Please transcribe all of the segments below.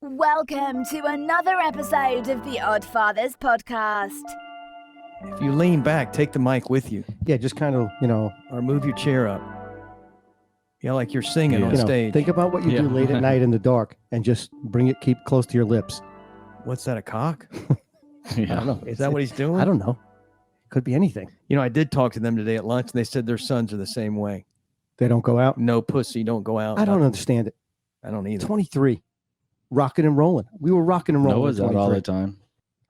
Welcome to another episode of the Oddfathers podcast. If you lean back, take the mic with you. Yeah, just kind of, Or move your chair up. Yeah, like you're singing on stage. think about what you do late at night in the dark and just keep close to your lips. What's that, a cock? I don't know. Is that what he's doing? I don't know. Could be anything. I did talk to them today at lunch, and they said their sons are the same way. They don't go out? No pussy, don't go out. I don't understand it. I don't either. 23. Rocking and rolling. We were rocking and rolling. Noah's out all the time.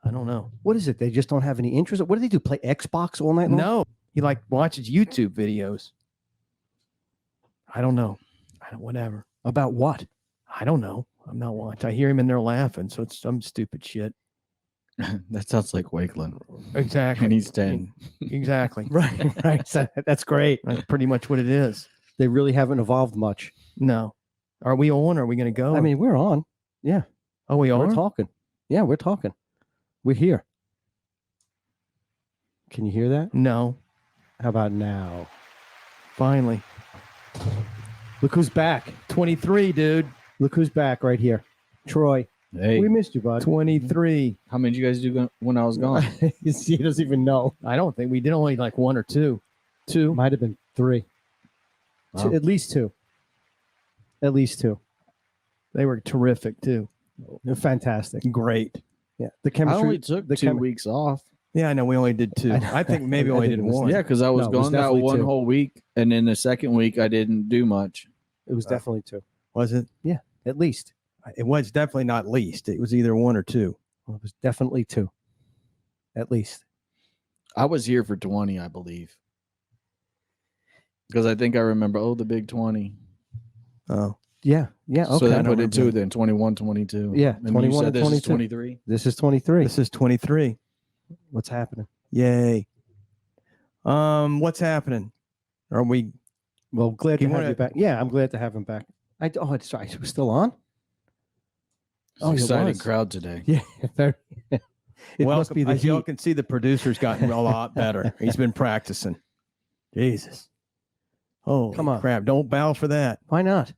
I don't know. What is it? They just don't have any interest? What do they do? Play Xbox all night long? No. He watches YouTube videos. I don't know. Whatever. About what? I don't know. I'm not watching. I hear him in there laughing, so it's some stupid shit. That sounds like Wakeland. Exactly. And he's 10. Exactly. Right. So that's great. That's pretty much what it is. They really haven't evolved much. No. Are we on? Are we going to go? I mean, we're on. Yeah. Oh, we are? We're talking. Yeah, we're talking. We're here. Can you hear that? No. How about now? Finally. Look who's back. 23, dude. Look who's back right here. Troy. Hey, We missed you, bud. 23. how many did you guys do when I was gone? You see, he doesn't even know. I don't think we did only like one or two. Two. Might have been three. Wow. At least two. At least two. They were terrific too. They're fantastic. Great. Yeah. The I chemistry. only took 2 weeks off. Yeah, I know we only did two. I know. I think maybe I only think did it was- one. Yeah, because I was No, it was gone that definitely one 2. whole week, and then the second week I didn't do much. It was definitely two. Was it? At least. It was definitely not least. It was either one or two. Well, it was definitely two. At least. I was here for 20, I believe, because I think I remember. The big 20. Oh. Yeah. Yeah. Okay. So that I put don't it two, then 21, 22. Yeah, and 21 you said and this 22. is 23. This is 23. This is 23. What's happening? Yay. What's happening? Are we Well, glad You to have wanna- you back. Yeah, I'm glad to have him back. It's sorry. We're still on? Oh, it exciting was. crowd today. Yeah. Very. It must be the as y'all heat. can see, the producer's gotten a lot better. He's been practicing. Jesus. Oh, Come on. crap. Don't bow for that. Why not?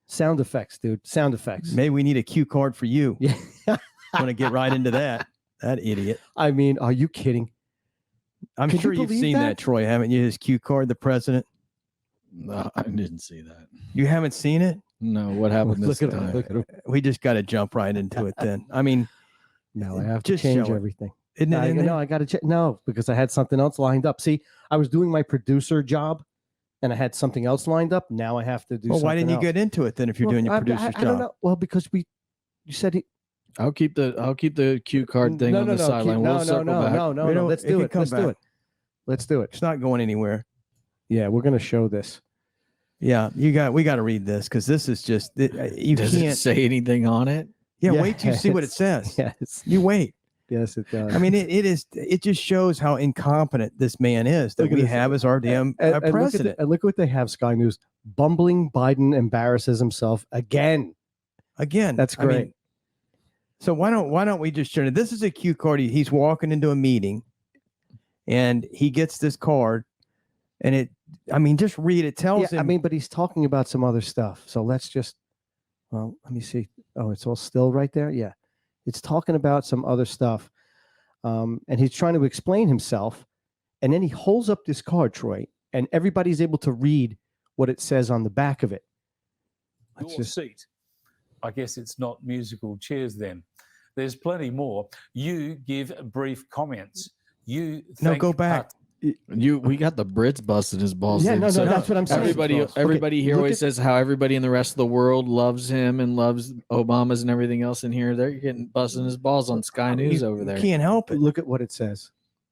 Sound effects, dude. Sound effects. Maybe we need a cue card for you. Yeah. Want to get right into that. That idiot. I mean, are you kidding? I'm Could you sure you've believe seen that? that? Troy, haven't you? His cue card, the president. No, I didn't see that. You haven't seen it? No, what happened this Look at him. time? Look at him. We just got to jump right into it then. I mean, No, I have to Just change show it. everything. isn't it in there? I got to check. No, because I had something else lined up. See, I was doing my producer job, and I had something else lined up. Now I have to do. Well, why didn't you something get into it then if you're else. doing your Well, producer's I don't job? know. Well, because you said he. I'll keep the cue card thing on the sideline. We'll circle back. No. We don't- Let's it do can it. come Let's do back. it. Let's do it. It's not going anywhere. Yeah, we're gonna show this. Yeah, we got to read this because this is just you Does it can't. say anything on it? Yeah, wait till you see what it says. Yes, You wait. yes, it does. I mean, it just shows how incompetent this man is that Look at we this. have as our damn and look at president. and look what they have. Sky News. Bumbling Biden embarrasses himself again. Again, That's I mean, great. so why don't we just show it? This is a cue card. He's walking into a meeting, and he gets this card, and just read it. Tells Yeah, him. but he's talking about some other stuff. So let's just. Well, let me see. Oh, it's all still right there. Yeah, it's talking about some other stuff, and he's trying to explain himself, and then he holds up this card, Troy, and everybody's able to read what it says on the back of it. Let's Your just. seat. I guess it's not musical chairs then. There's plenty more. You give brief comments. You No, thank go back. We got the Brits busting his balls. Yeah, dude. no, So that's what I'm saying. Everybody here look always at- says how everybody in the rest of the world loves him and loves Obama's and everything else in here. They're getting busting his balls on Sky News over there. You can't help it. Look at what it says.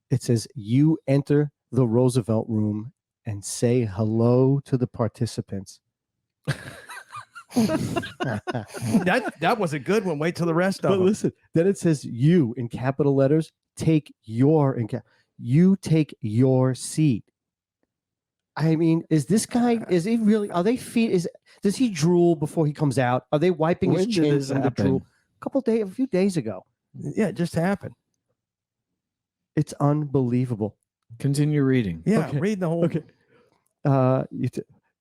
It says, "You enter the Roosevelt room and say hello to the participants." That was a good one. Wait till the rest of But them. listen, then it says, "You" in capital letters. Take your you take your seat. I mean, is this guy? Is he really? Are they feet? Does he drool before he comes out? Are they wiping When his did chin this from the happen? drool? A few days ago. Yeah, it just happened. It's unbelievable. Continue reading. Yeah, Okay. read the whole. Okay.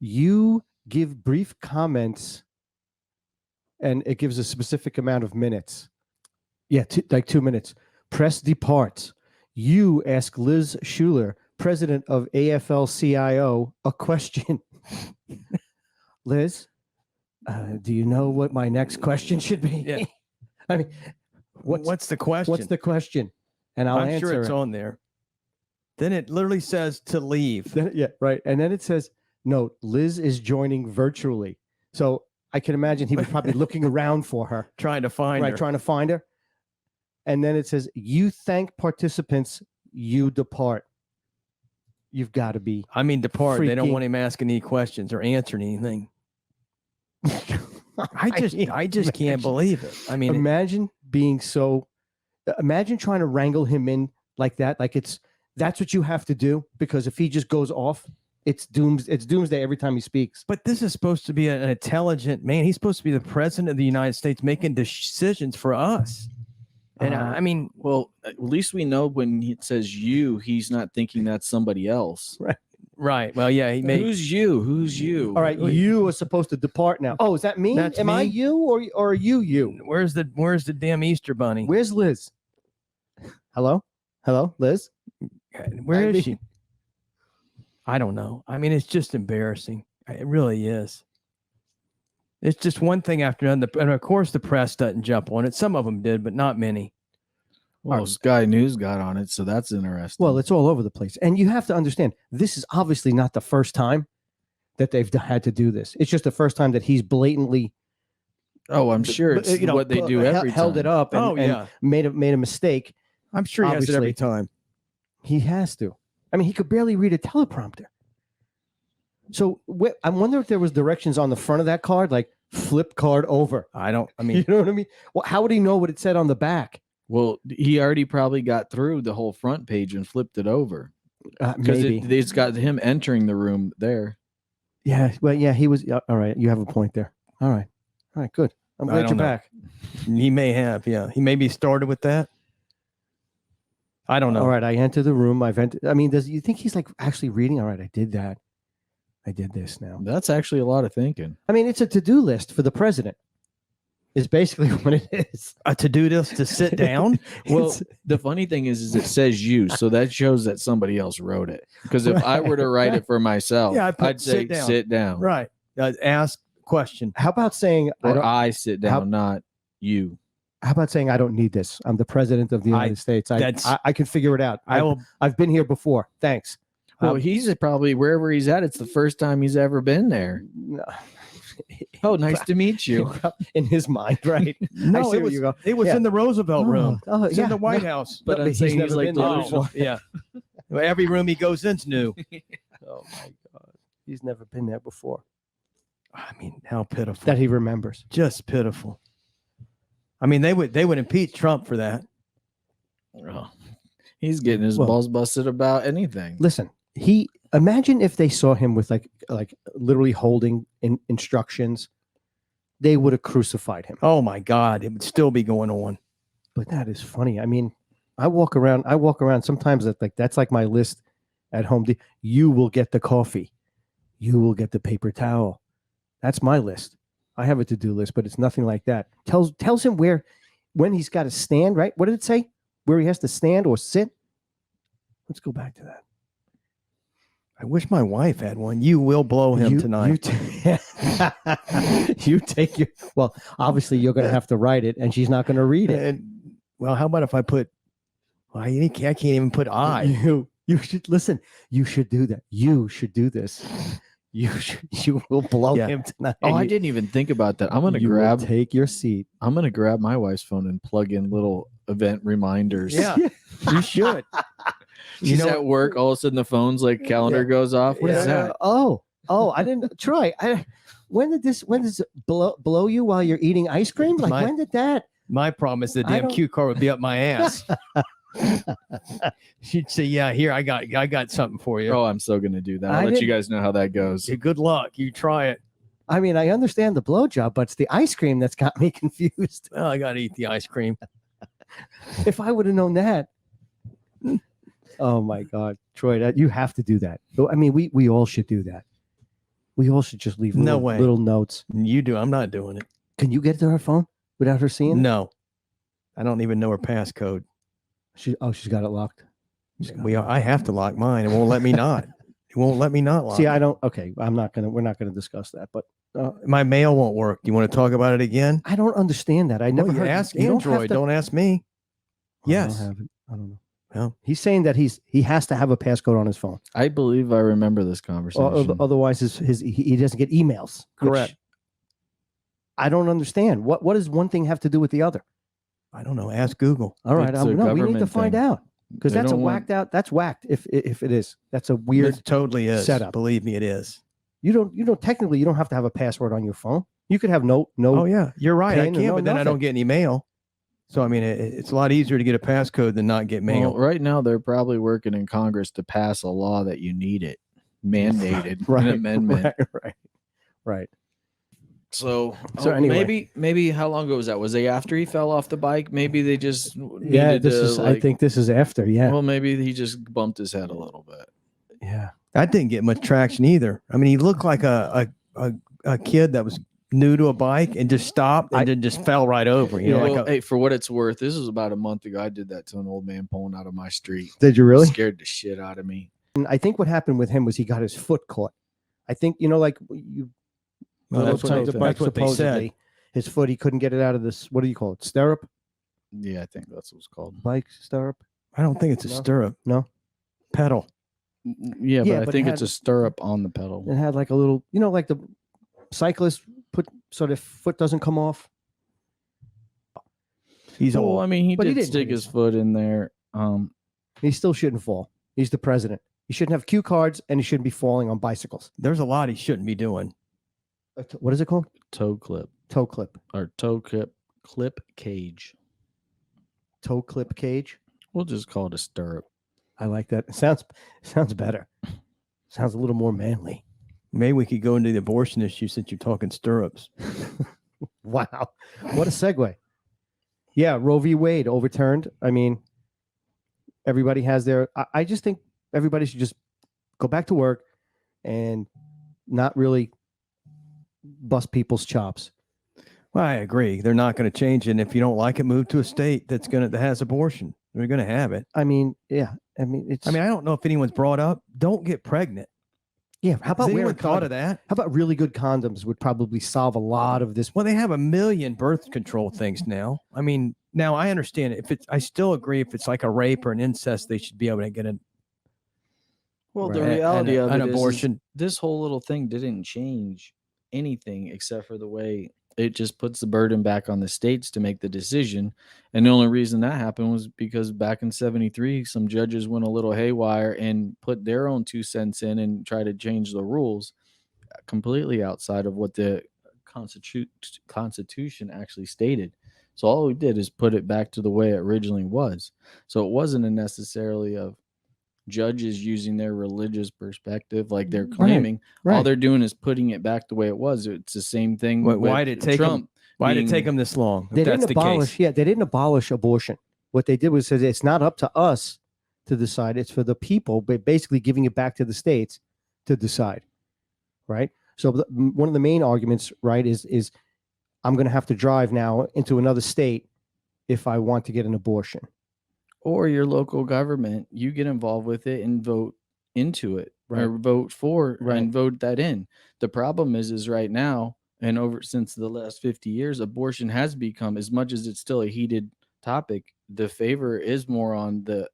You give brief comments and it gives a specific amount of minutes. Yeah, like 2 minutes. Press departs. You ask Liz Schuler, president of AFL-CIO, a question. Liz, do you know what my next question should be? Yeah. I mean, What's the question? what's the question? And I'll I'm answer sure it's it. on there. Then it literally says to leave. Yeah, right. And then it says, note, Liz is joining virtually. So I can imagine he was probably looking around for her, Trying to find right? her. Trying to find her. And then it says, you thank participants, you depart. You've got to be. I mean, depart. They don't freaking- want him asking any questions or answering anything. I just can't imagine- believe it. I mean, imagine being so. Imagine trying to wrangle him in like that. Like that's what you have to do, because if he just goes off, it's doomsday every time he speaks. but this is supposed to be an intelligent man. He's supposed to be the president of the United States making decisions for us. And I mean, Well, at least we know when it says you, he's not thinking that's somebody else. right. Well, yeah, he may. Who's you? Who's you? All right, you are supposed to depart now. Oh, is that me? That's Am I me? you or are you? Where's the damn Easter bunny? Where's Liz? Hello, Liz. Where I is mean- she? I don't know. I mean, it's just embarrassing. It really is. It's just one thing after another. And of course, the press doesn't jump on it. Some of them did, but not many. Well, Sky News got on it, so that's interesting. Well, it's all over the place, and you have to understand this is obviously not the first time that they've had to do this. It's just the first time that he's blatantly, I'm sure it's what they do every held time. it up and, and made a mistake. I'm sure he has it every Obviously. time. He has to. I mean, he could barely read a teleprompter. So I wonder if there was directions on the front of that card, like flip card over. I mean, You know what I mean? Well, how would he know what it said on the back? Well, he already probably got through the whole front page and flipped it over because Maybe. it's got him entering the room there. Yeah. Well, yeah, he was. All right. You have a point there. All right. Good. I'm I glad don't you're know. back. he may have. Yeah, he maybe started with that. I don't know. All right. I enter the room. I've entered. I mean, does you think he's like actually reading? All right. I did that. I did this now. That's actually a lot of thinking. I mean, it's a to-do list for the president. Is basically what it is. A to-do list to sit down. Well, It's- the funny thing is it says you, so that shows that somebody else wrote it. Because if I were to write it for myself, Yeah, I'd put I'd say sit down. Right. Ask question. how about saying I Or don't, I sit down, not you. how about saying I don't need this? I'm the president of the United States. I can figure it out. I will. I've been here before. Thanks. Well, he's probably wherever he's at. It's the first time he's ever been there. No. Oh, nice to meet you. In his mind, right? No, see it where was. you go. It was Yeah. in the Roosevelt room. Oh, It's in the White House. But No, I'm he's saying he's never like been there delusional. before. Yeah. Well, every room he goes in's new. Oh my God, he's never been there before. I mean, how pitiful. That he remembers. Just pitiful. I mean, they would impeach Trump for that. Oh, he's getting his Well- balls busted about anything. Listen, imagine if they saw him with like literally holding instructions, they would have crucified him. Oh my God, it would still be going on. But that is funny. I mean, I walk around sometimes that's like my list at home. You will get the coffee. You will get the paper towel. That's my list. I have a to-do list, but it's nothing like that. Tells him when he's got to stand, right? What did it say? Where he has to stand or sit? Let's go back to that. I wish my wife had one. You will blow him tonight. You take your, well, obviously you're going to have to write it and she's not going to read it. And, well, how about if I put? Well, I can't even put I. You should listen. You should do that. You should do this. You will blow Yeah. him tonight. Oh, I didn't even think about that. I'm gonna You will grab take your seat. my wife's phone and plug in little event reminders. Yeah, you should. She's You know at work, all of a sudden the phone's like calendar goes off. What is that? Oh, I didn't. Troy, when did this blow you while you're eating ice cream? Like My- when did that? My problem is the I damn don't- cue card would be up my ass. She'd say, "Yeah, here I got something for you. Oh, I'm so gonna do that. I I'll let you didn't- guys know how that goes. Hey, good luck. You try it." I mean, I understand the blowjob, but it's the ice cream that's got me confused. Well, I got to eat the ice cream. If I would have known that. Oh my God, Troy, you have to do that. I mean, we all should do that. We all should just leave No little, way. little notes. You do. I'm not doing it. Can you get to her phone without her seeing it? No, I don't even know her passcode. She's got it locked. I have to lock mine. It won't let me not. It won't let me not lock. See, it. I don't. Okay, we're not gonna discuss that. But My mail won't work. Do you want to talk about it again? I don't understand that. I never Well, you heard. ask you don't have Android. to- Don't ask me. I don't Yes. have it. I don't know. Well, He's saying that he has to have a passcode on his phone. I believe I remember this conversation. Otherwise, he doesn't get emails. which Correct. I don't understand. What does one thing have to do with the other? I don't know. Ask Google. All right, It's a we need to government find thing. out because They that's a don't want- whacked out. That's whacked. If it is, that's a weird. It totally is. setup. Believe me, it is. You don't technically you don't have to have a password on your phone. You could have no. Oh yeah, you're right. I pin or can't, no but then I nothing. don't get any mail. So I mean, it's a lot easier to get a passcode than not get mail. Well, right now, they're probably working in Congress to pass a law that you need it mandated, Right, an amendment. Right. So, So anyway. maybe how long ago was that? Was they after he fell off the bike? Maybe they just Yeah, needed this to, is. I like- think this is after. Yeah. Well, maybe he just bumped his head a little bit. Yeah. I didn't get much traction either. I mean, he looked like a kid that was new to a bike and just stopped and then just fell right over. You know, Well, like hey, for what it's worth, this was about a month ago. I did that to an old man pulling out of my street. Did you really? Scared the shit out of me. And I think what happened with him was he got his foot caught. I think like you. Well, those that's what kinds they- of bikes, that's what they said. supposedly, his foot. He couldn't get it out of this. What do you call it? Stirrup? Yeah, I think that's what it's called. Bike stirrup? I don't think it's a No. stirrup. No. Pedal. Yeah, Yeah, but I but think it it's had- a stirrup on the pedal. It had like a little, like the cyclist put so their foot doesn't come off. He's Well, old. I mean, he But he did didn't stick hit his his- foot in there. He still shouldn't fall. He's the president. He shouldn't have cue cards and he shouldn't be falling on bicycles. There's a lot he shouldn't be doing. What is it called? Toe clip Toe clip. or toe clip cage. Toe clip cage. We'll just call it a stirrup. I like that. It sounds better. Sounds a little more manly. Maybe we could go into the abortion issue since you're talking stirrups. Wow. What a segue. Yeah, Roe v. Wade overturned. I mean, everybody has their. I just think everybody should just go back to work and not really bust people's chops. Well, I agree. They're not going to change it. And if you don't like it, move to a state that has abortion. They're going to have it. I mean, yeah. I mean, I don't know if anyone's brought up. Don't get pregnant. yeah. How Has about anyone wearing thought condoms? of that? How about really good condoms would probably solve a lot of this. Well, they have a million birth control things now. I mean, now I understand I still agree if it's like a rape or an incest, they should be able to get Well, Right. the reality of an it is abortion. this whole little thing didn't change anything except for the way it just puts the burden back on the states to make the decision. And the only reason that happened was because back in 73, some judges went a little haywire and put their own 2 cents in and try to change the rules completely outside of what the Constitution actually stated. So all we did is put it back to the way it originally was. So it wasn't necessarily of judges using their religious perspective like they're claiming. All Right. they're doing is putting it back the way it was. It's the same thing. Why with did it take 'em- Trump? Why did it being- take them this long? If They that's didn't the abolish. case. Yeah, they didn't abolish abortion. What they did was said it's not up to us to decide. It's for the people, but basically giving it back to the states to decide. Right. So one of the main arguments, right, is I'm going to have to drive now into another state if I want to get an abortion. Or your local government, you get involved with it and vote into it Right. or vote for Right. and vote that in. The problem is right now and over since the last 50 years, abortion has become, as much as it's still a heated topic, the favor is more on the,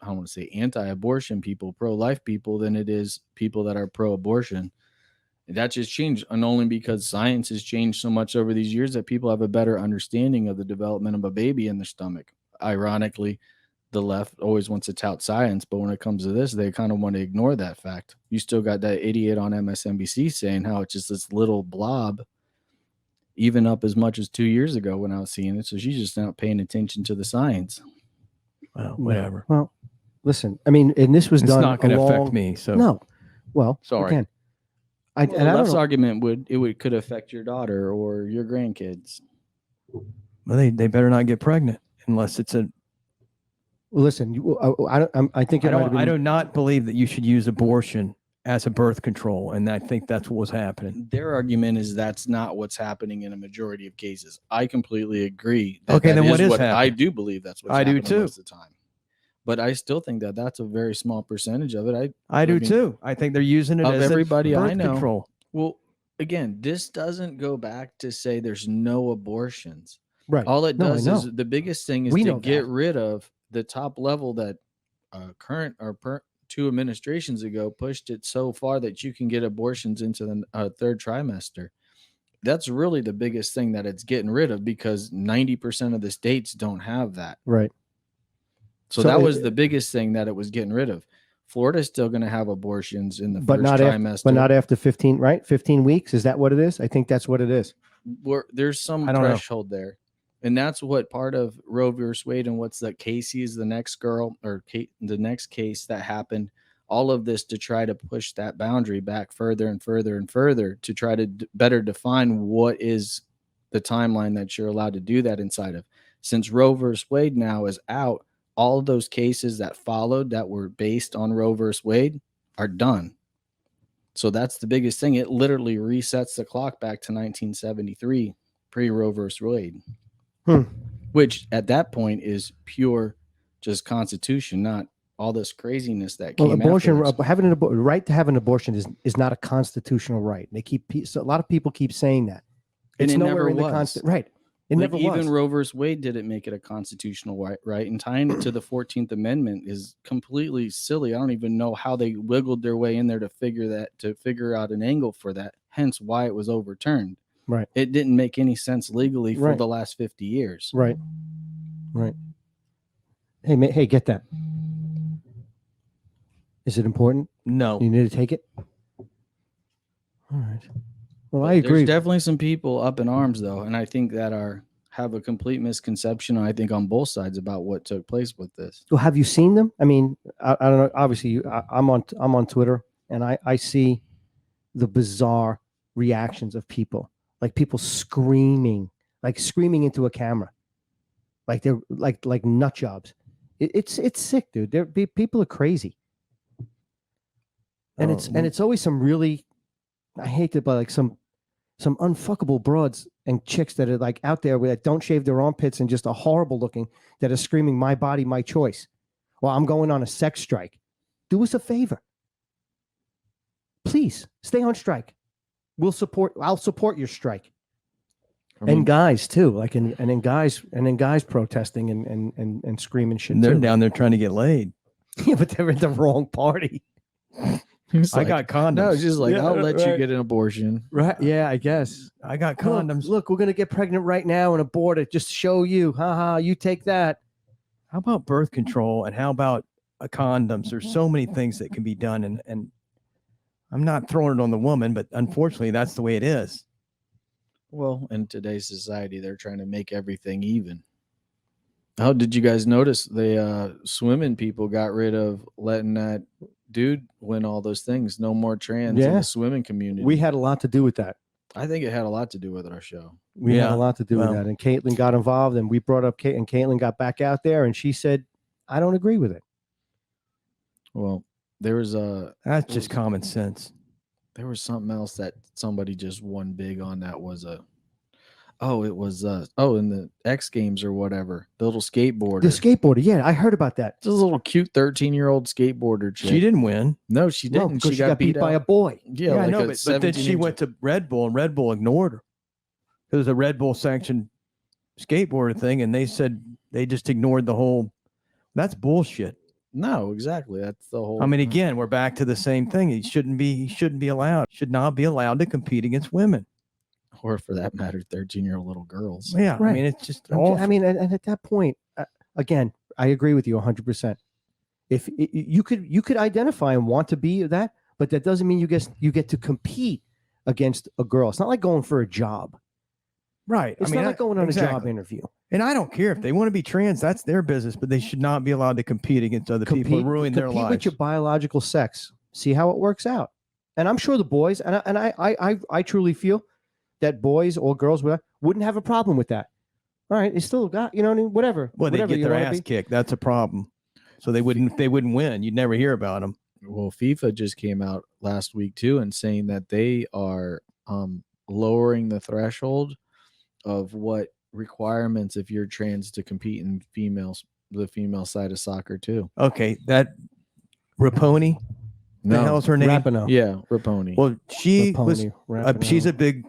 I don't want to say anti-abortion people, pro-life people, than it is people that are pro-abortion. That just changed, and only because science has changed so much over these years that people have a better understanding of the development of a baby in their stomach. Ironically, the left always wants to tout science, but when it comes to this, they kind of want to ignore that fact. You still got that idiot on MSNBC saying how it's just this little blob, even up as much as 2 years ago when I was seeing it. So she's just not paying attention to the science. Well, whatever. Well, listen, I mean, and this was It's done. not going to affect along- me. So No. Well, Sorry. Again, Well, and the I don't left's know. argument could affect your daughter or your grandkids. well, they better not get pregnant unless it's a. Listen, I think it might have been. I do not believe that you should use abortion as a birth control, and I think that's what was happening. Their argument is that's not what's happening in a majority of cases. I completely agree. Okay, then what is I happening? do believe that's what's I do happening too. most of the time. But I still think that that's a very small percentage of it. I do mean, too. I think they're using it of as everybody a I birth know. control. Well, again, this doesn't go back to say there's no abortions. Right. All it No, I does know. is the biggest thing is We to know get that. rid of the top level that two administrations ago pushed it so far that you can get abortions into the third trimester. That's really the biggest thing that it's getting rid of, because 90% of the states don't have that. Right. So that was the biggest thing that it was getting rid of. Florida's still going to have abortions in the But first not trimester. after, but not after 15, right? 15 weeks. Is that what it is? I think that's what it is. There's some I don't know. threshold there. And that's what part of Roe versus Wade and what's that Casey is the next girl, or the next case that happened. All of this to try to push that boundary back further and further and further to try to better define what is the timeline that you're allowed to do that inside of. Since Roe versus Wade now is out, all of those cases that followed that were based on Roe versus Wade are done. So that's the biggest thing. It literally resets the clock back to 1973, pre-Roe versus Wade, which at that point is pure just constitution, not all this craziness that came abortion, afterwards. right to have an abortion is not a constitutional right. They so a lot of people keep saying that. And It's it nowhere never in the was. Constitution. Right. It Like never even was. Roe versus Wade didn't make it a constitutional right, and tying it to the 14th Amendment is completely silly. I don't even know how they wiggled their way in there to figure out an angle for that. Hence why it was overturned. Right. It didn't make any sense legally for Right. the last 50 years. Right. Right. Hey, get that. Is it important? No. You need to take it? All right. Well, But I agree. There's definitely some people up in arms though, and I think that have a complete misconception, I think, on both sides about what took place with this. Well, have you seen them? I mean, I don't know. Obviously, I'm on Twitter, and I see the bizarre reactions of people, like people screaming into a camera, like they're like nut jobs. It's sick, dude. People are crazy, and it's always some really, I hate it, but like some unfuckable broads and chicks that are like out there that don't shave their armpits and just are horrible looking, that are screaming, "My body, my choice." Well, I'm going on a sex strike. Do us a favor. Please stay on strike. I'll support your strike. And guys too, like and then guys protesting and screaming shit. They're too. down there trying to get laid. Yeah, but they're in the wrong party. I got condoms. No, it's just like, Yeah, I'll let you right. get an abortion. Right. Yeah, I guess. I got condoms. Look, we're gonna get pregnant right now and abort it. Just show you. Haha, you take that. How about birth control, and how about condoms? There's so many things that can be done, and I'm not throwing it on the woman, but unfortunately, that's the way it is. Well, in today's society, they're trying to make everything even. How did you guys notice the swimming people got rid of letting that dude win all those things? No more trans in Yeah. the swimming community. We had a lot to do with that. I think it had a lot to do with our show. We had Yeah, a lot to do with well. that. And Caitlin got involved, and we brought up Kate, and Caitlin got back out there, and she said, "I don't agree with it." Well, there was That's just common sense. there was something else that somebody just won big on. That was in the X Games or whatever, the little skateboarder. The skateboarder, yeah, I heard about that. Just a little cute 13-year-old skateboarder chick. She didn't win. No, she No, didn't. because she got beat by a boy. Yeah, I like know, a but then 17 she inch- went to Red Bull, and Red Bull ignored her. It was a Red Bull sanctioned skateboarder thing, and they said they just ignored the whole. That's bullshit. No, exactly. That's the whole. I mean, again, we're back to the same thing. He shouldn't be allowed. Should not be allowed to compete against women. or for that matter, 13-year-old little girls. Yeah, I Right. mean, it's just I awful. mean, and at that point, again, I agree with you 100%. If you could identify and want to be that, but that doesn't mean you get to compete against a girl. It's not like going for a job. Right. It's I mean, not like going on a job exactly. interview. And I don't care if they want to be trans. That's their business, but they should not be allowed to compete against other people and ruin their compete lives. with your biological sex. See how it works out. And I'm sure the boys, and I truly feel that boys or girls wouldn't have a problem with that. All right, they still got, you know what I mean? Whatever. Well, they whatever get you their wanna ass be. kicked. That's a problem. So they wouldn't win. You'd never hear about them. Well, FIFA just came out last week too and saying that they are lowering the threshold of what requirements if you're trans to compete in the female side of soccer too. Okay, that Raponi, the hell's her name? Rapinoe. Yeah, Raponi. Well, she was. Rapinoe. She's a big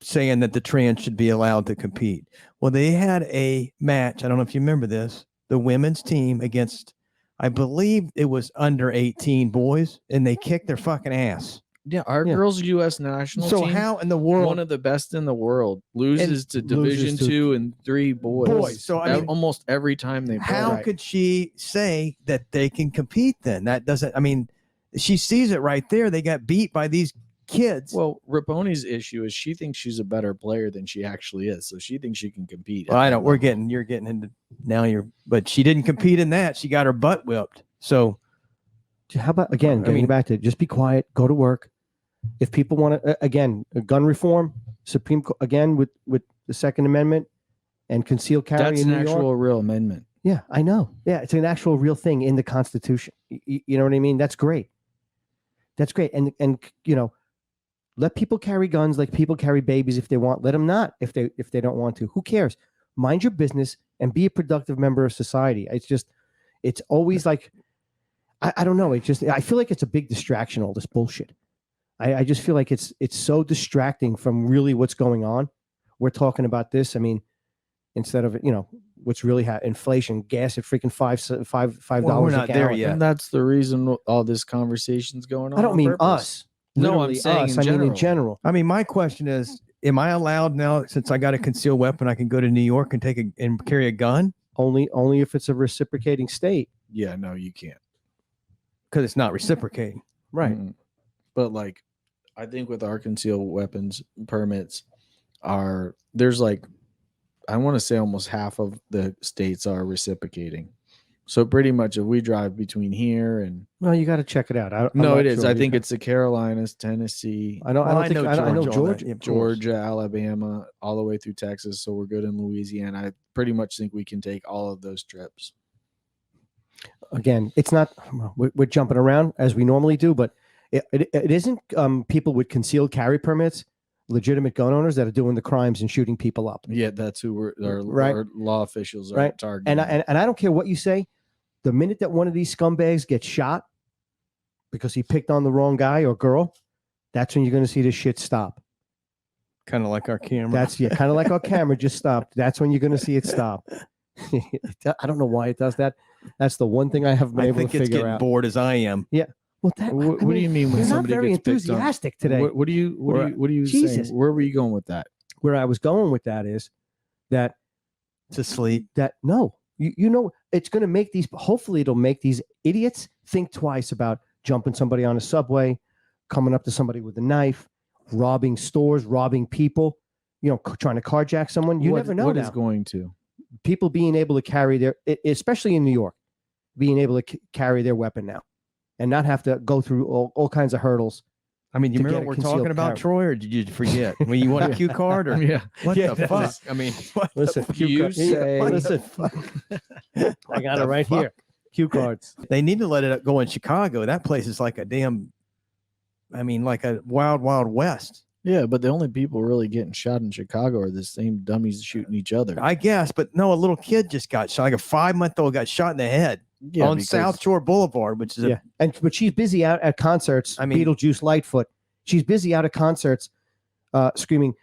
saying that the trans should be allowed to compete. Well, they had a match. I don't know if you remember this. The women's team against, I believe it was under 18 boys, and they kicked their fucking ass. Yeah, our girls' U.S. national So team, how in the world, one of the best in the world, loses to Division to 2 and 3 boys. So, I mean, almost every time they play. how could she say that they can compete then? That doesn't, I mean, she sees it right there. They got beat by these kids. Well, Raponi's issue is she thinks she's a better player than she actually is. So she thinks she can compete. Well, I don't, you're getting into now but she didn't compete in that. She got her butt whipped. So how about, again, getting back to just be quiet, go to work. If people want to, again, gun reform, Supreme Court, again, with the Second Amendment and concealed carry That's in an New York. actual real amendment. Yeah, I know. Yeah, it's an actual real thing in the Constitution. You know what I mean? That's great. That's great. And you know, let people carry guns like people carry babies if they want. Let them not if they don't want to. Who cares? Mind your business and be a productive member of society. It's always like, I don't know. I feel like it's a big distraction, all this bullshit. I just feel like it's so distracting from really what's going on. We're talking about this. I mean, instead of, you know, what's really inflation, gas at freaking $5 Well, we're not a there gallon. yet. And that's the reason all this conversation's going on. I don't mean purpose. us. No, I'm Literally saying us. in I mean in general. general. I mean, my question is, am I allowed now, since I got a concealed weapon, I can go to New York and and carry a gun? Only if it's a reciprocating state. Yeah, no, you can't. Because it's not reciprocating. Right. Mm-mm. But like, I think with our concealed weapons permits there's like, I want to say almost half of the states are reciprocating. So pretty much if we drive between here and Well, you got to check it out. I'm no, not it is. sure. I think it's the Carolinas, Tennessee, I know Georgia. Yeah, of course. Georgia, Alabama, all the way through Texas. So we're good in Louisiana. I pretty much think we can take all of those trips. Again, it's not. We're jumping around as we normally do, but it isn't people with concealed carry permits, legitimate gun owners that are doing the crimes and shooting people up. Yeah, that's who Right. our law officials are Right. targeting. And I don't care what you say. The minute that one of these scumbags gets shot because he picked on the wrong guy or girl, that's when you're going to see this shit stop. Kind of like our camera. That's kind of like our camera just stopped. That's when you're going to see it stop. I don't know why it does that. That's the one thing I have been I able think to it's figure getting out. bored as I am. Well, What do you mean when you're not somebody very gets picked on? enthusiastic today? What are you Jesus. saying? Where were you going with that? Where I was going with that is that To sleep. no, you know, it's going to make hopefully it'll make these idiots think twice about jumping somebody on a subway, coming up to somebody with a knife, robbing stores, robbing people, you know, trying to carjack someone. You never know what now. is going to. People being able to carry especially in New York, being able to carry their weapon now and not have to go through all kinds of hurdles. I mean, you To remember get what a we're talking concealed about, carry. Troy, or did you forget? Well, you want a cue card or Yeah. what Yeah, the fuck? I mean, what Listen, the, cue you card- say- what the listen, fuck? I got the it right fuck? here. Cue cards. they need to let it go in Chicago. That place is like a damn, I mean, like a wild, wild west. Yeah, but the only people really getting shot in Chicago are the same dummies shooting each other. I guess, but no, a little kid just got shot. Like a 5-month-old got shot in the head Yeah, on because- South Shore Boulevard, which is Yeah, but she's busy out at concerts. I mean- Beetlejuice, Lightfoot. She's busy out at concerts, screaming,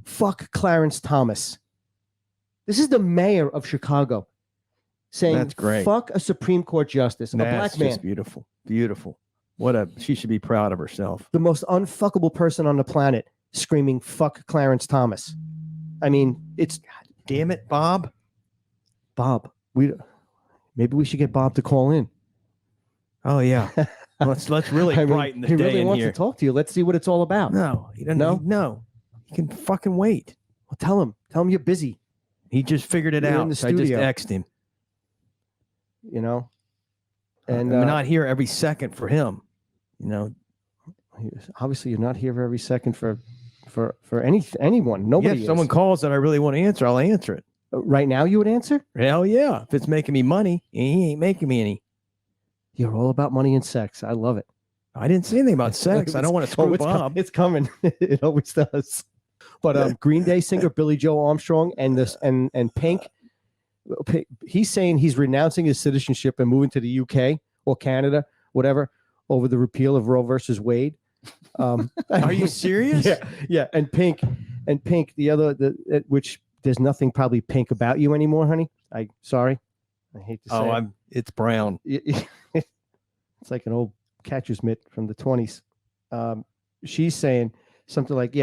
"Fuck Clarence Thomas." This is the mayor of Chicago saying, That's great. "Fuck a Supreme Court justice, a that's black man, just beautiful, beautiful. She should be proud of herself. the most unfuckable person on the planet, screaming, "Fuck Clarence Thomas." I mean, it's Damn it, Bob. Bob. Maybe we should get Bob to call in. Oh yeah, let's really I mean, brighten the he day really in wants here. to talk to you. Let's see what it's all about. No, he doesn't. No? No, he can fucking wait. Well, tell him you're busy. He just figured it You're in out. the So I just studio. X'd him. You know, And and I'm not here every second for him. You know, obviously you're not here for every second for anyone. Nobody. if is. someone calls that I really want to answer, I'll answer it. Right now you would answer. Hell yeah. If it's making me money, he ain't making me any. You're all about money and sex. I love it. I didn't say anything about sex. I don't want to screw it's Bob. it's coming. It always does. But Green Day singer Billy Joe Armstrong and Pink, he's saying he's renouncing his citizenship and moving to the UK or Canada, whatever, over the repeal of Roe versus Wade. Are you serious? Yeah. And Pink, which there's nothing probably pink about you anymore, honey. Sorry. I hate to say it's brown. It's like an old catcher's mitt from the 20s. She's saying something like,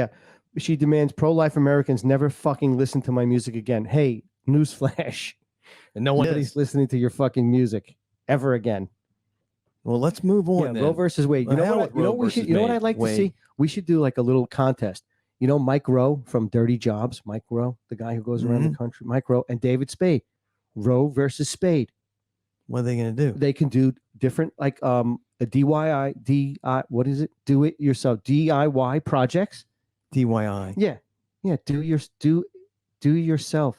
she demands pro-life Americans never fucking listen to my music again. Hey, newsflash. And no one Nobody's listening to your fucking music ever again. Well, let's move on. Roe versus Wade. You know what I'd like to see? We should do like a little contest. You know Mike Rowe from Dirty Jobs, Mike Rowe, the guy who goes around the country, Mike Rowe, and David Spade. Roe versus Spade. What are they going to do? They can do different, like a what is it? Do it yourself, DIY projects. DIY. Yeah. Do it yourself,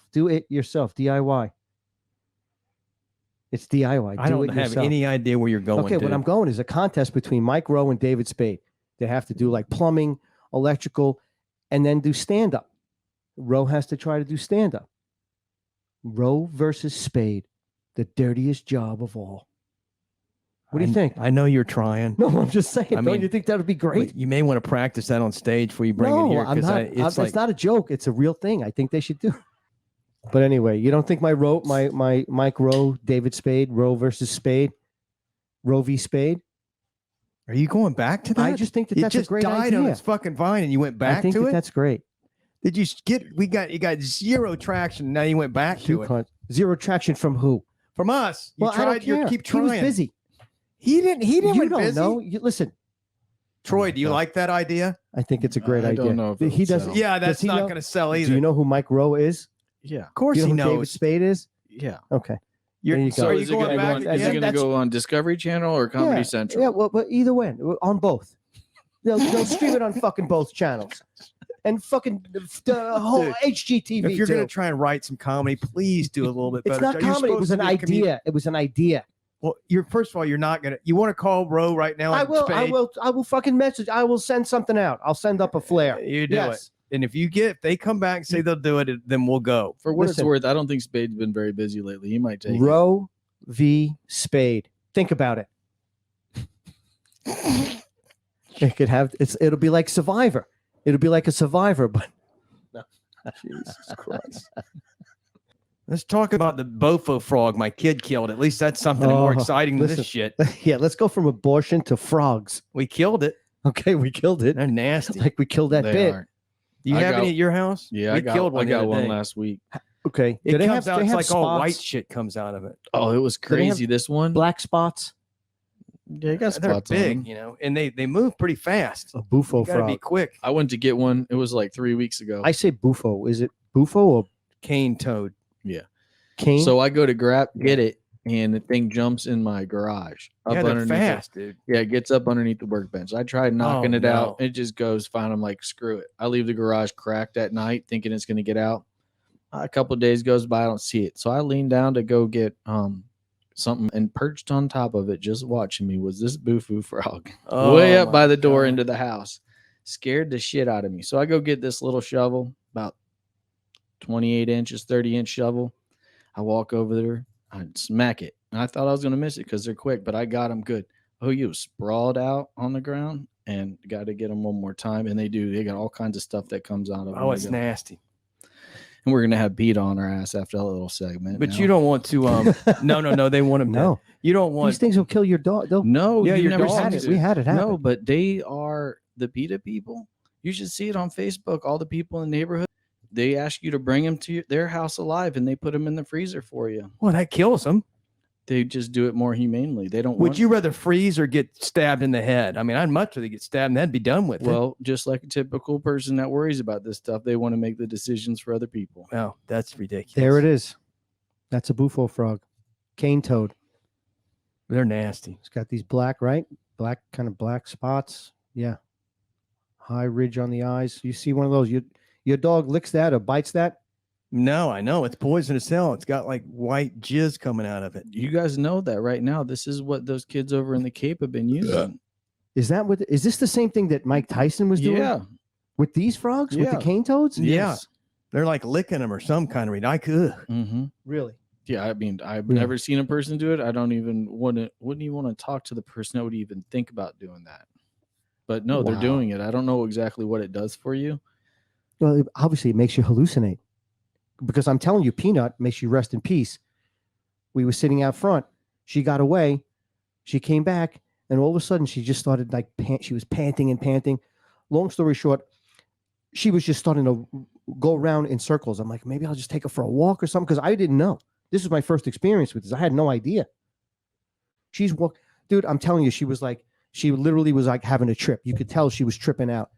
DIY. It's DIY. I don't have any idea where you're going. Okay, what I'm going is a contest between Mike Rowe and David Spade. They have to do like plumbing, electrical, and then do stand-up. Rowe has to try to do stand-up. Roe versus Spade, the dirtiest job of all. What do you think? I know you're trying. No, I'm just saying. Don't you think that would be great? You may want to practice that on stage before you bring it here. It's not a joke. It's a real thing. I think they should do. But anyway, you don't think my Mike Rowe, David Spade, Roe versus Spade, Roe v. Spade? Are you going back to that? I just think that's a great idea. It just died on its fucking vine and you went back to it? I think that's great. Did you you got zero traction. Now you went back to it. Zero traction from who? From us. You keep trying. He was busy. He didn't. You don't know. Listen, Troy, do you like that idea? I think it's a great idea. I don't know if he doesn't. sell. Yeah, that's not going to sell either. Do you know who Mike Rowe is? Yeah, of course he knows. Who David Spade is? Yeah. Okay. So is it going to go on Discovery Channel or Comedy Central? Yeah, well, but either way, on both. They'll stream it on fucking both channels. And fucking the whole HGTV. If you're going to try and write some comedy, please do a little bit better. It's not comedy. It was an idea. It was an idea. Well, first of all, you're not going to. You want to call Roe right now? I will fucking message. I will send something out. I'll send up a flare. You do it. And if they come back and say they'll do it, then we'll go. For what it's worth, I don't think Spade's been very busy lately. He might take Roe v. Spade. Think about it. It could have. It'll be like Survivor. It'll be like a Survivor, but no. Jesus Christ. Let's talk about the Bofo frog my kid killed. At least that's something more exciting than this shit. Yeah, let's go from abortion to frogs. We killed it. Okay, we killed it. They're nasty. Like we killed that bit. Do you have any at your house? Yeah, I got one last week. Okay. It comes out, it's like all white shit comes out of it. Oh, it was crazy. This one. Black spots. Yeah, you got spots. They're big, and they move pretty fast. A bufo frog. Gotta be quick. I went to get one. It was like 3 weeks ago. I say bufo. Is it bufo or cane toad? Yeah. Cane. So I go to get it, and the thing jumps in my garage. They're fast, dude. Yeah, it gets up underneath the workbench. I tried knocking it out. It just goes fine. I'm like, screw it. I leave the garage cracked at night, thinking it's going to get out. A couple of days goes by, I don't see it. So I lean down to go get something, and perched on top of it, just watching me, was this bufo frog way up by the door into the house. Scared the shit out of me. So I go get this little shovel, about 28 inches, 30-inch shovel. I walk over there, I smack it. And I thought I was going to miss it because they're quick, but I got them good. Oh, you sprawled out on the ground, and got to get them one more time. And they got all kinds of stuff that comes out of them. Oh, it's nasty. And we're going to have Pete on our ass after that little segment. But you don't want to, no, they want him. No. You don't want. These things will kill your dog. No, yeah, you never had it. We had it happen. No, but they are the PETA people. You should see it on Facebook. All the people in the neighborhood, they ask you to bring them to their house alive, and they put them in the freezer for you. Well, that kills them. They just do it more humanely. They don't. Would you rather freeze or get stabbed in the head? I mean, I'd much rather get stabbed and then be done with it. Well, just like a typical person that worries about this stuff, they want to make the decisions for other people. Oh, that's ridiculous. There it is. That's a bufo frog. Cane toad. They're nasty. It's got these black black spots. Yeah. High ridge on the eyes. You see one of those. Your dog licks that or bites that. No, I know it's poisonous hell. It's got like white jizz coming out of it. You guys know that right now. This is what those kids over in the Cape have been using. Is this the same thing that Mike Tyson was doing? Yeah. With these frogs? With the Yeah. cane toads? Yeah. They're like licking them or some kind of I could. Mm-hmm. Really? Yeah, I mean, I've Yeah. never seen a person do it. I don't even wouldn't even want to talk to the person that would even think about doing that. But no, they're Wow. doing it. I don't know exactly what it does for you. Well, obviously it makes you hallucinate. Because I'm telling you, Peanut makes you rest in peace. We were sitting out front. She got away. She came back, and all of a sudden she just started like she was panting and panting. Long story short, she was just starting to go around in circles. I'm like, maybe I'll just take her for a walk or something, because I didn't know. This was my first experience with this. I had no idea. Dude, I'm telling you, she literally was like having a trip. You could tell she was tripping out.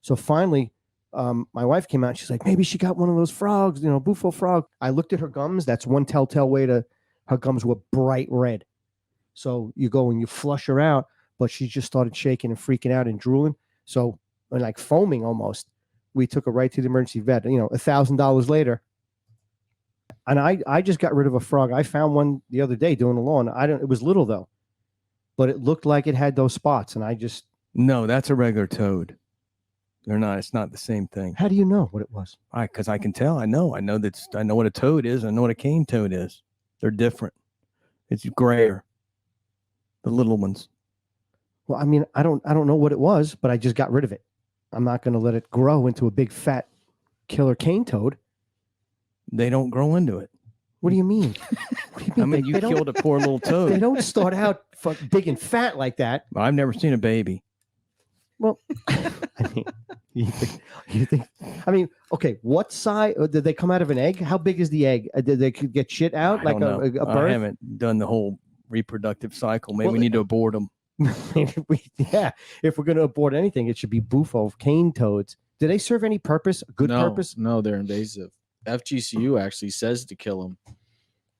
So finally, my wife came out and she's like, maybe she got one of those frogs, bufo frog. I looked at her gums. That's one telltale way her gums were bright red. So you go and you flush her out, but she just started shaking and freaking out and drooling. So, and like foaming almost. We took her right to the emergency vet, $1,000 later. And I just got rid of a frog. I found one the other day doing the lawn. It was little though, but it looked like it had those spots. And No, that's a regular toad. They're not. It's not the same thing. How do you know what it was? Because I can tell. I know what a toad is. I know what a cane toad is. They're different. It's grayer. The little ones. Well, I mean, I don't know what it was, but I just got rid of it. I'm not going to let it grow into a big fat killer cane toad. They don't grow into it. What do you mean? What do you mean? I mean, you killed a poor little toad. They don't start out big and fat like that. I've never seen a baby. Well, I mean, you think? I mean, okay. What size did they come out of an egg? How big is the egg? Did they get shit out I like don't know. a bird? I haven't done the whole reproductive cycle. Maybe Well, we need to abort them. Yeah. If we're going to abort anything, it should be bufo cane toads. Do they serve any purpose? Good purpose? No, they're invasive. FGCU actually says to kill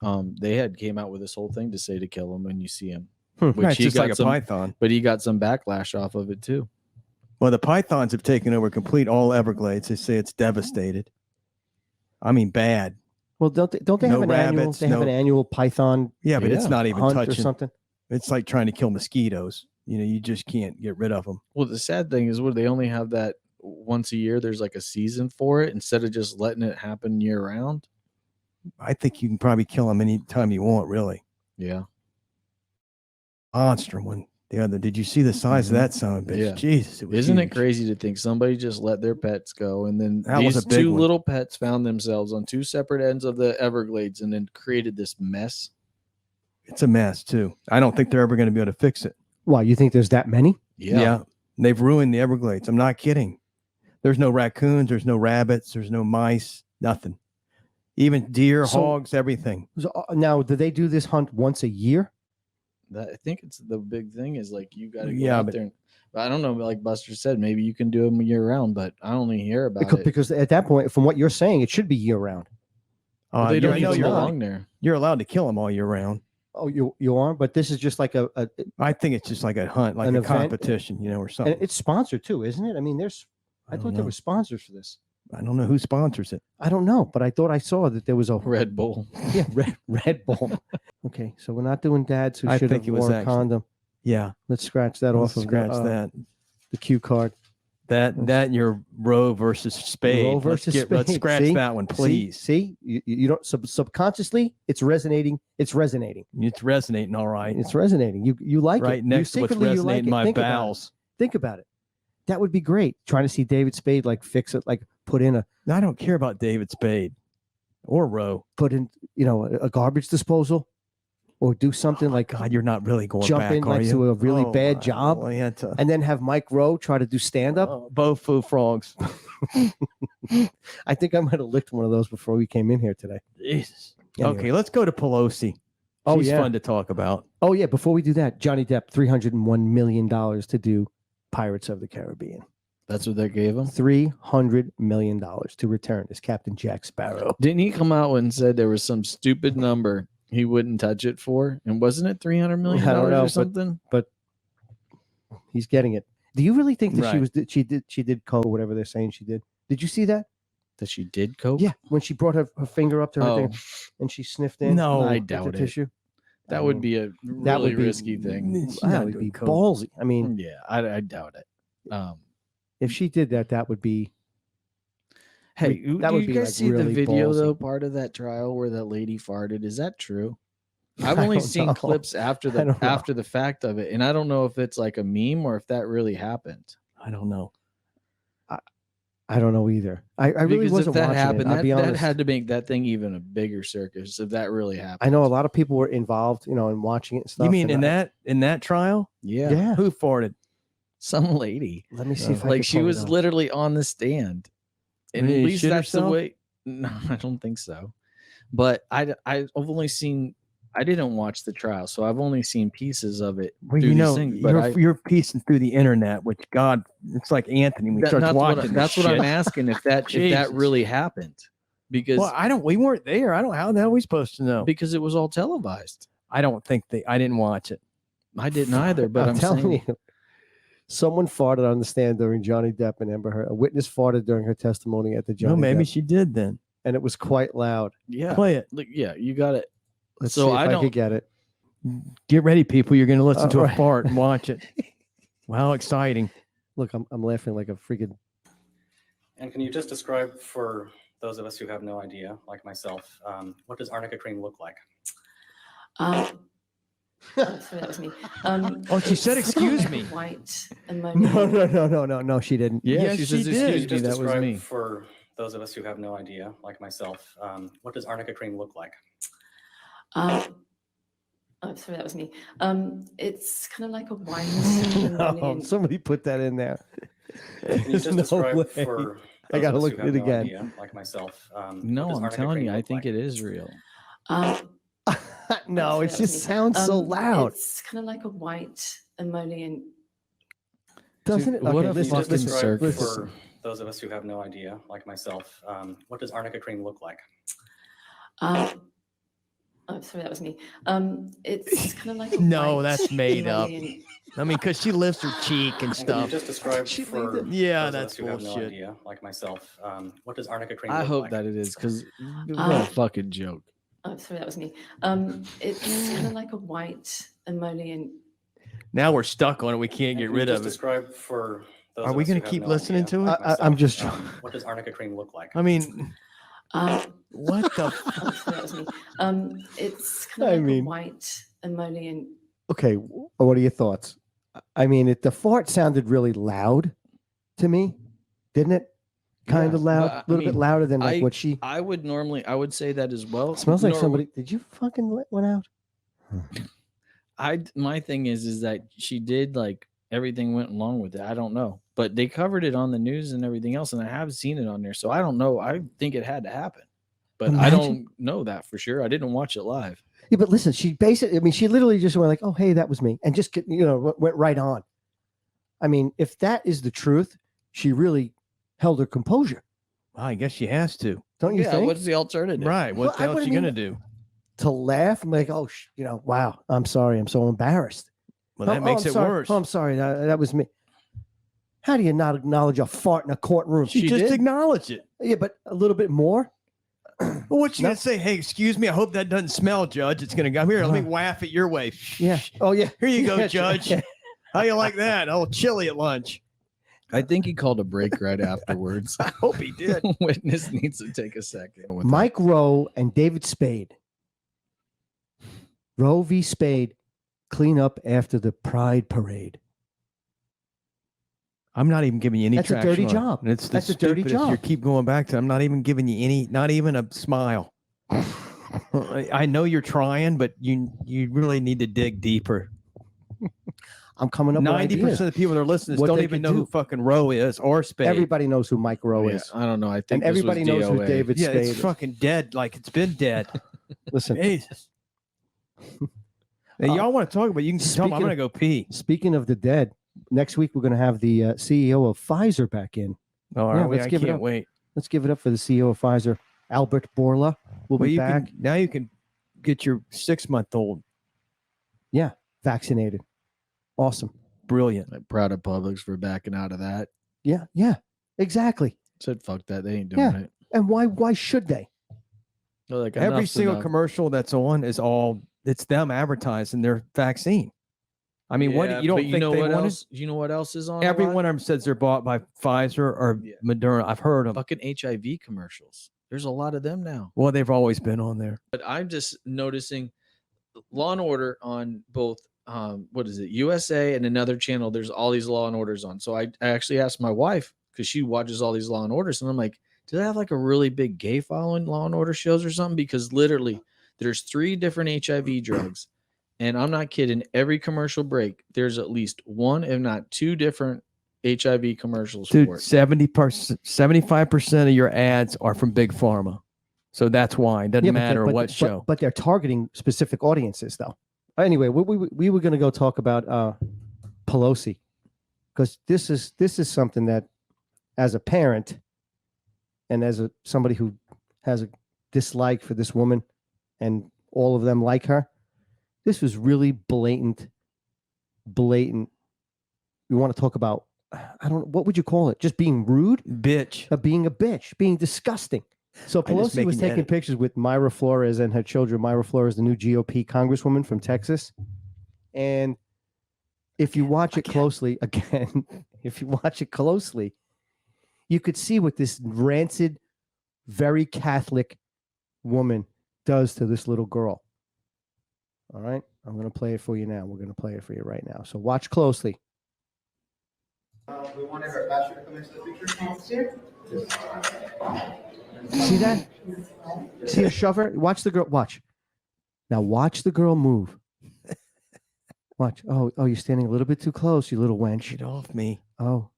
them. They came out with this whole thing to say to kill them when you see him. It's just like a python. But he got some backlash off of it too. Well, the pythons have taken over all Everglades. They say it's devastated. I mean, bad. Well, don't they No have an annual? rabbits, They have an annual python. Yeah, but it's not even hunt or touching. something. It's like trying to kill mosquitoes. You just can't get rid of them. Well, the sad thing is, they only have that once a year. There's like a season for it instead of just letting it happen year round. I think you can probably kill them anytime you want, really. Yeah. Monster one. The other. Did you see the size of that son of a bitch? Yeah. Jesus, it was Isn't it huge. crazy to think somebody just let their pets go, and then That was these a big two one. little pets found themselves on two separate ends of the Everglades and then created this mess? It's a mess too. I don't think they're ever going to be able to fix it. Why, you think there's that many? Yeah. They've ruined the Everglades. I'm not kidding. There's no raccoons. There's no rabbits. There's no mice. Nothing. Even deer, hogs, everything. So, now, do they do this hunt once a year? I think it's the big thing is like you got to go Yeah, out but- there. I don't know, like Buster said, maybe you can do them year round, but I only hear about it. Because at that point, from what you're saying, it should be year round. They don't know even you're belong there. You're allowed to kill them all year round. Oh, you are, but this is just like a I think it's just like a hunt, like An a event? competition, or and something. it's sponsored too, isn't it? I mean, I don't thought there know. were sponsors for this. I don't know who sponsors it. I don't know, but I thought I saw that there was a Red Bull. yeah Red Bull. Okay, so we're not doing dads who I should think have it was worn a actually- condom. Yeah. Let's scratch that Let's off of scratch that. the cue card. That and your Roe versus Spade. Roe versus Let's Spade. scratch See? that one, please. See, you don't subconsciously it's resonating. It's resonating. It's resonating all right. It's resonating. You like right it. next you to what's secretly you like resonating it. my Think about it. bowels. Think about it. That would be great. Trying to see David Spade like fix it, like put in I don't care about David Spade or Roe. a garbage disposal, or do something like God, you're not really going jump back, in are like you? to a really Oh, bad my job, Lord, yeah, it's a- and then have Mike Rowe try to do stand up. both foo frogs. I think I might have licked one of those before we came in here today. Jesus. Anyway. Okay, let's go to Pelosi. Oh, She's yeah. fun to talk about. Oh yeah, before we do that, Johnny Depp $301 million to do Pirates of the Caribbean. That's what they gave him. $300 million to return as Captain Jack Sparrow. Didn't he come out and said there was some stupid number he wouldn't touch it for? And wasn't it $300 million I don't know, or but- something? He's getting it. Do you really think that Right. she did coke or whatever they're saying she did? Did you see that? That she did coke? Yeah, when she brought her finger up to her thing Oh, and she sniffed in. No, I with the doubt it. tissue. That I would mean, be a really be- risky thing. She's That not would doing be coke. ballsy. I mean, Yeah, I doubt it. if she did that, that would be. Hey, that do would you be, guys like, see the really video ballsy. though? Part of that trial where that lady farted. Is that true? I've I only don't seen know. clips after I don't know. after the fact of it, and I don't know if it's like a meme or if that really happened. I don't know. I don't know either. I really Because wasn't if that watching happened, it. I'll be that honest. had to make that thing even a bigger circus. If that really happened, I know a lot of people were involved, in watching it and stuff. You mean and in that trial? Yeah, Yeah. Who farted? some lady. Let me see if I Like can she pull it was up. literally on the stand, and Really, at least shit that's the herself? way. No, I don't think so. But I've only seen. I didn't watch the trial, so I've only seen pieces of it. Well, through you these know, things, but you're piecing through the internet, which God, it's like Anthony. We start watching. That's what I'm asking. If that Jesus. really happened, because Well, we weren't there. I don't. How the hell are we supposed to know? because it was all televised. I don't think I didn't watch it. I didn't either, but I'm telling saying you, someone farted on the stand during Johnny Depp and Amber Heard. A witness farted during her testimony at the Johnny No, maybe Depp, she did then. and it was quite loud. yeah, Play it. Look, yeah, you got it. Let's So see if I I don't- could get it. Get ready, people. You're going to listen to a right. fart and watch it. Wow, exciting. Look, I'm laughing like a freaking. And can you just describe for those of us who have no idea, like myself, what does arnica cream look like? Sorry, that was me. Oh, she said, it's "Excuse like me." White ammonia. No, she didn't. Yeah, Yes, she she says, did. Can you "Excuse me, just that was describe me." for those of us who have no idea, like myself, what does arnica cream look like? Sorry, that was me. It's kind of like a white No, ammonia. somebody put that in there. Can you There's just no describe way. for I those gotta of us look who at have it no again. idea, like myself, what No, does I'm arnica telling cream you, I look think like? it is real. No, Sorry, it that was just me. sounds so loud, It's kind of like a white ammonia. doesn't it? What Okay, a Can you just fucking describe circus. for those of us who have no idea, like myself, what does arnica cream look like? Sorry, that was me. It's kind of like a No, white that's made up. ammonia. I mean, because she lifts her cheek and And can you stuff. just describe She for made it. Yeah, those of that's us who have no bullshit. idea, like myself, what does arnica cream I look hope like? that it is because what a fucking joke. Sorry, that was me. It's kind of like a white ammonia. Now we're stuck on it. We can't And get can you rid just of it. describe for those Are of we us who gonna have keep no listening idea, to it? like I'm myself, just- what does arnica cream look like? I mean, Uh, what the? sorry, that was me. It's kind I of like mean- a white ammonia. Okay, what are your thoughts? I mean, the fart sounded really loud to me, didn't it? Kind Yeah, of loud, but, I a little bit mean, louder than like I- what she. I would say that as well. It smells like Nor- somebody. Did you fucking let one out? My thing is that she did like everything went along with it. I don't know, but they covered it on the news and everything else, and I have seen it on there, so I don't know. I think it had to happen, but I Imagine- don't know that for sure. I didn't watch it live. Yeah, but listen, she basically. I mean, she literally just went like, "Oh, hey, that was me," and just went right on. I mean, if that is the truth, she really held her composure. Well, I guess she has to. Don't you Yeah, think? what's the alternative? Right. What Well, else what I you gonna mean- do? To laugh and like, oh, wow, I'm sorry, I'm so embarrassed. Well, that makes I'm it sorry. worse. Oh, I'm sorry, that was me. How do you not acknowledge a fart in a courtroom? She just did. acknowledged it. Yeah, but a little bit more. Well, what's she No. gonna say? Hey, excuse me. I hope that doesn't smell, Judge. It's gonna come here. Let me Uh-huh. waft it your way. Yeah. Oh, yeah. Here you go, Yeah, Judge. How you like that? Oh, chili at lunch. I think he called a break right afterwards. I hope he did. Witness needs to take a second. with that. Mike Rowe and David Spade. Roe v. Spade clean up after the Pride Parade. I'm not even giving you any That's a traction dirty on it. job. And it's the That's a dirty stupidest. You job. keep going back to. I'm not even giving you any. Not even a smile. I know you're trying, but you really need to dig deeper. I'm coming up with 90% ideas. of the people that are listening What don't they even could know who do. fucking Roe is or Spade. Everybody knows who Mike Rowe Yeah, is. I don't know. I think And everybody knows who David yeah, Spade it's is. fucking dead. Like it's been dead. Listen, Jesus. Hey, y'all want to talk about? You can tell me. I'm speaking gonna go pee. speaking of the dead, next week we're going to have the CEO of Pfizer back in. All Yeah, right, let's I give it can't up. wait. Let's give it up for the CEO of Pfizer, Albert Bourla. Will Well, be you back can now. You can get your 6-month-old. vaccinated. Awesome. Brilliant. I'm proud of Publix for backing out of that. Yeah, exactly. Said fuck that. They ain't doing Yeah. it. And why should they? They're like, Every "Enough's single enough." commercial that's on is it's them advertising their vaccine. I mean, Yeah, what you don't but think you know they what wanted? else? You know what else is on? Every a lot? one of them says they're bought by Pfizer or Yeah. Moderna. I've heard them. Fucking HIV commercials. There's a lot of them now. Well, they've always been on there. But I'm just noticing Law and Order on both what is it, USA and another channel. There's all these Law and Orders on. So I actually asked my wife because she watches all these Law and Orders, and I'm like, do they have like a really big gay following Law and Order shows or something? Because literally there's 3 different HIV drugs, and I'm not kidding. Every commercial break, there's at least 1, if not 2 different HIV commercials Dude, for it. 75% of your ads are from Big Pharma. So that's why. It doesn't Yeah, matter what show. But they're targeting specific audiences, though. Anyway, we were going to go talk about Pelosi, because this is something that, as a parent and as somebody who has a dislike for this woman, and all of them like her, this was really blatant. You want to talk about, I don't know, what would you call it? Just being rude? Bitch. Being a bitch, being disgusting. So I'm just Pelosi was making you taking edit. pictures with Myra Flores and her children. Myra Flores, the new GOP congresswoman from Texas. And if you watch it closely, you could see what this rancid, very Catholic woman does to this little girl. All right. I'm going to play it for you now. We're going to play it for you right now. So watch closely. We wanted our pastor to come into the picture. Pastor? See that? See her shove her? Watch the girl. Watch. Now watch the girl move. Watch. Oh, you're standing a little bit too close, you little wench. Get off me. Oh.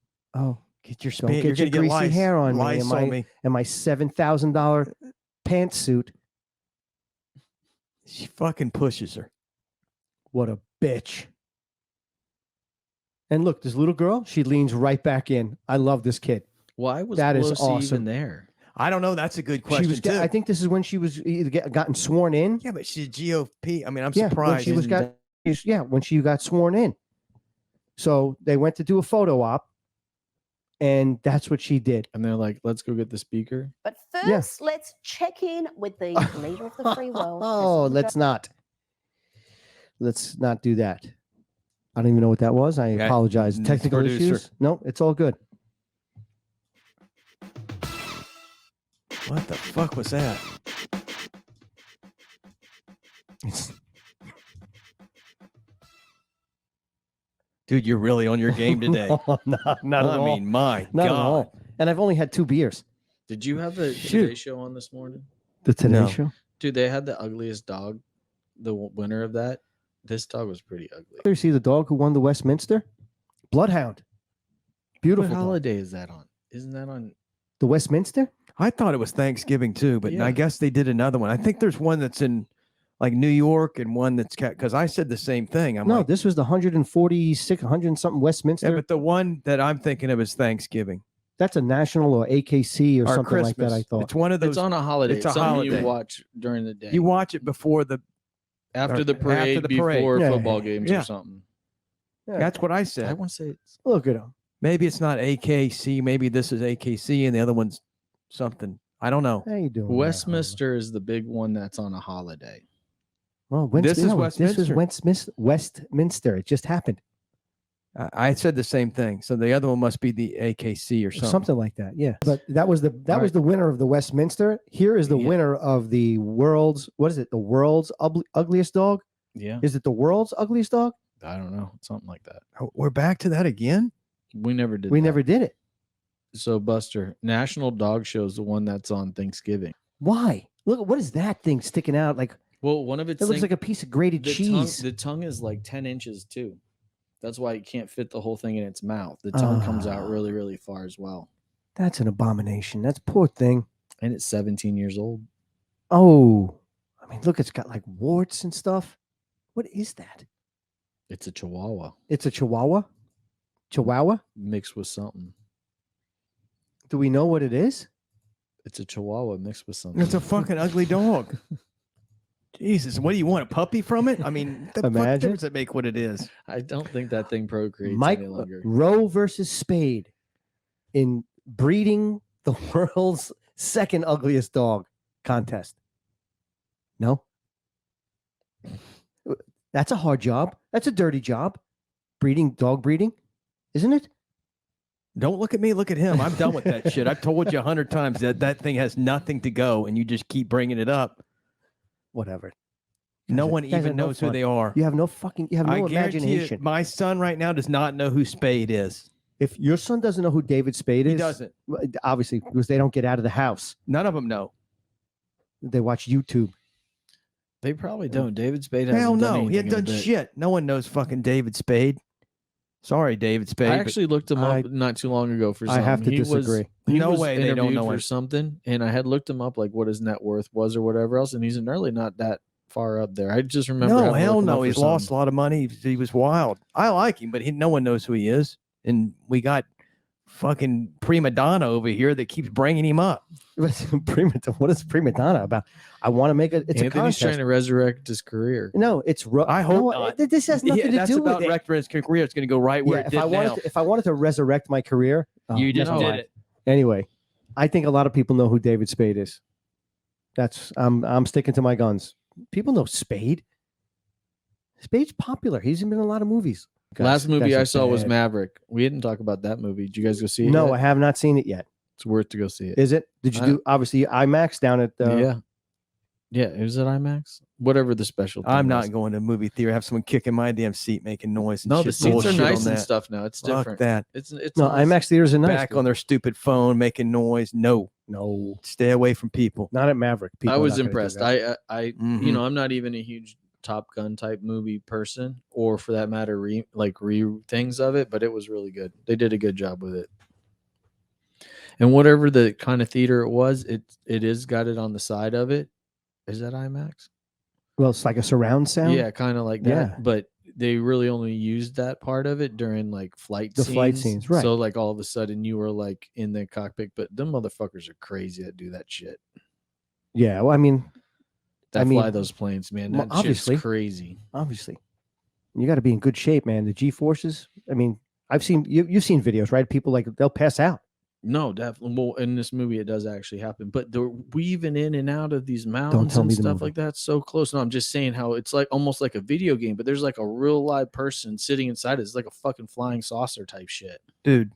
Get your Don't spit. get You're your gonna greasy get hair on me. lice on me. And my $7,000 pantsuit. She fucking pushes her. What a bitch. And look, this little girl, she leans right back in. I love this kid. Why was That is Pelosi awesome. even there? I don't know. That's a good question She was. too. I think this is when she was either gotten sworn in. Yeah, but she's GOP. I mean, I'm Yeah, when surprised. she was when she got sworn in. So they went to do a photo op, and that's what she did. And they're like, let's go get the speaker. But first, Yeah. let's check in with the leader of the free world. Oh, let's not do that. I don't even know what that was. I Okay. apologize. It's Technical producer. issues. No, it's all good. What the fuck was that? Dude, you're really on your game today. No, not at I all. mean, my Not at God. all. And I've only had 2 beers. Did you have the Shoot. Today Show on this morning? The Today No. Show. Dude, they had the ugliest dog, the winner of that. This dog was pretty ugly. You see the dog who won the Westminster? Bloodhound. Beautiful. What dog. holiday is that on? Isn't that on? The Westminster? I thought it was Thanksgiving too, but Yeah. I guess they did another one. I think there's one that's in like New York and one that's because I said the same thing. I'm No, like, this was the 146, 100 and something Westminster. yeah, but the one that I'm thinking of is Thanksgiving That's a national or AKC or something Christmas. like that, I thought. It's one of those. It's on a holiday. it's It's, a something holiday. you watch during the day. You watch it before the. after the after parade, the parade. before Yeah. football games Yeah. or something. Yeah. That's what I I said. want to say it's Look at him. Maybe it's not AKC. Maybe this is AKC and the other one's something. I don't know. How you doing? there, Westminster is the big one that's on a holiday. Well, This is This is Westminster. Westminster. It just happened. I said the same thing. So the other one must be the AKC or something. Something like that. Yeah. But that was the winner of the Westminster. Here is the Yeah. winner of the world's, what is it? The world's ugliest dog? Yeah. Is it the world's ugliest dog? I don't know. Something like that. Oh, we're back to that again. We never did We that. never did it. So Buster, National Dog Show is the one that's on Thanksgiving. Why? Look, what is that thing sticking out? Like, Well, one of its it looks like a piece of grated cheese. The tongue is like 10 inches too. That's why it can't fit the whole thing in its mouth. The tongue comes out Ah. really, really far as well. That's an abomination. That's poor thing. And it's 17 years old. Oh, I mean, look, it's got like warts and stuff. What is that? It's a Chihuahua It's a Chihuahua? Chihuahua? mixed with something. Do we know what it is? It's a Chihuahua mixed with something. It's a fucking ugly dog. Jesus, what do you want? A puppy from it? I mean, the fuck Imagine. difference does it make what it is? I don't think that thing procreates Mike any longer. Roe versus Spade in breeding the world's second ugliest dog contest. No? That's a hard job. That's a dirty job. Dog breeding, isn't it? Don't look at me. Look at him. I'm done with that shit. I've told you 100 times that thing has nothing to go, and you just keep bringing it up. Whatever. No one guys are even no knows who fun. they are. You have no I guarantee imagination. you, my son right now does not know who Spade is. If your son doesn't know who David Spade is, He doesn't. Obviously, because they don't get out of the house. None of them know. They watch YouTube. They probably don't. David Spade hasn't Hell done no. He anything had in a done bit. shit. No one knows fucking David Spade. Sorry, David Spade. I but actually looked him up not too long ago for I something. have to He disagree. he No was way they don't interviewed know for him. something, and I had looked him up, like what his net worth was or whatever else, and he's really not that far up there. I just remember. no, having to hell look him up no. for He's lost a something. lot of money. He was wild. I like him, but no one knows who he is. And we got fucking prima donna over here that keeps bringing him up. What is prima donna about? I want to make it. It's a Anthony's contest. trying to resurrect his career. No, it's. I hope no, not. This has nothing to that's do about with it. Rector's career. It's going to go right where Yeah, it did now. if I wanted to resurrect my career, You just never did mind. it. Anyway, I think a lot of people know who David Spade is. I'm sticking to my guns. People know Spade. Spade's popular. He's been in a lot of movies. Last movie Guys I are saw was bad. Maverick. We didn't talk about that movie. Did you guys go see it? No, yet? I have not seen it yet. It's worth to go see it. Is it? Did you do obviously IMAX down at yeah. Is it IMAX? Whatever the special. I'm thing not was. going to a movie theater. Have someone kicking my damn seat, making noise. And No, shit, the seats are bullshit nice on and that. stuff now. It's Fuck different. that. It's No, nice. IMAX theaters are nice. Back on their stupid phone, making noise. No, stay away from people. Not at Maverick. People I are was not gonna do impressed. that. I Mhm. you know, I'm not even a huge Top Gun type movie person, or for that matter, re things of it. But it was really good. They did a good job with it. And whatever the kind of theater it was, it is got it on the side of it. Is that IMAX? Well, it's like a surround sound. Yeah, kind of like that. Yeah. But they really only used that part of it during like The flight scenes, right. So like all of a sudden you were like in the cockpit, but them motherfuckers are crazy that do that shit. Yeah. Well, I mean, Fly those planes, man. well, That shit's obviously. crazy. obviously, you got to be in good shape, man. The G forces. I mean, I've seen you've seen videos, right? People like they'll pass out. No, definitely. Well, in this movie, it does actually happen, but they're weaving in and out of these mountains tell and me the stuff movie. like that so close. No, I'm just saying how it's like almost like a video game, but there's like a real live person sitting inside it. It's like a fucking flying saucer type shit. Dude,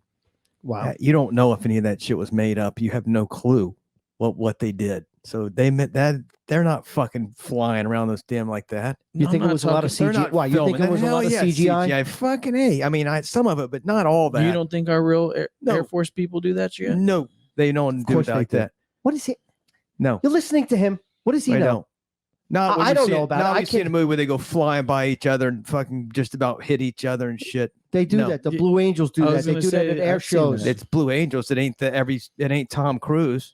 Wow. you don't know if any of that shit was made up. You have no clue what they did. So they meant that they're not fucking flying around those damn like that. You No, think I'm it not was a lot of They're CGI? not Why you think filming it was a Hell lot of yeah, CGI? Fucking A. I mean, some of it, but not all that. You don't think our real No. Air Force people do that shit? No, they don't do course it they like do. that. What is he? No, You're listening to him. What does he they know? don't. Not when I you don't see know it- about not it. when I you see in a can't- movie where they go flying by each other and fucking just about hit each other and shit. They do No. that. The Blue Angels do I that. was They gonna do that say, at air I've seen shows. that. It's Blue Angels. It ain't Tom Cruise.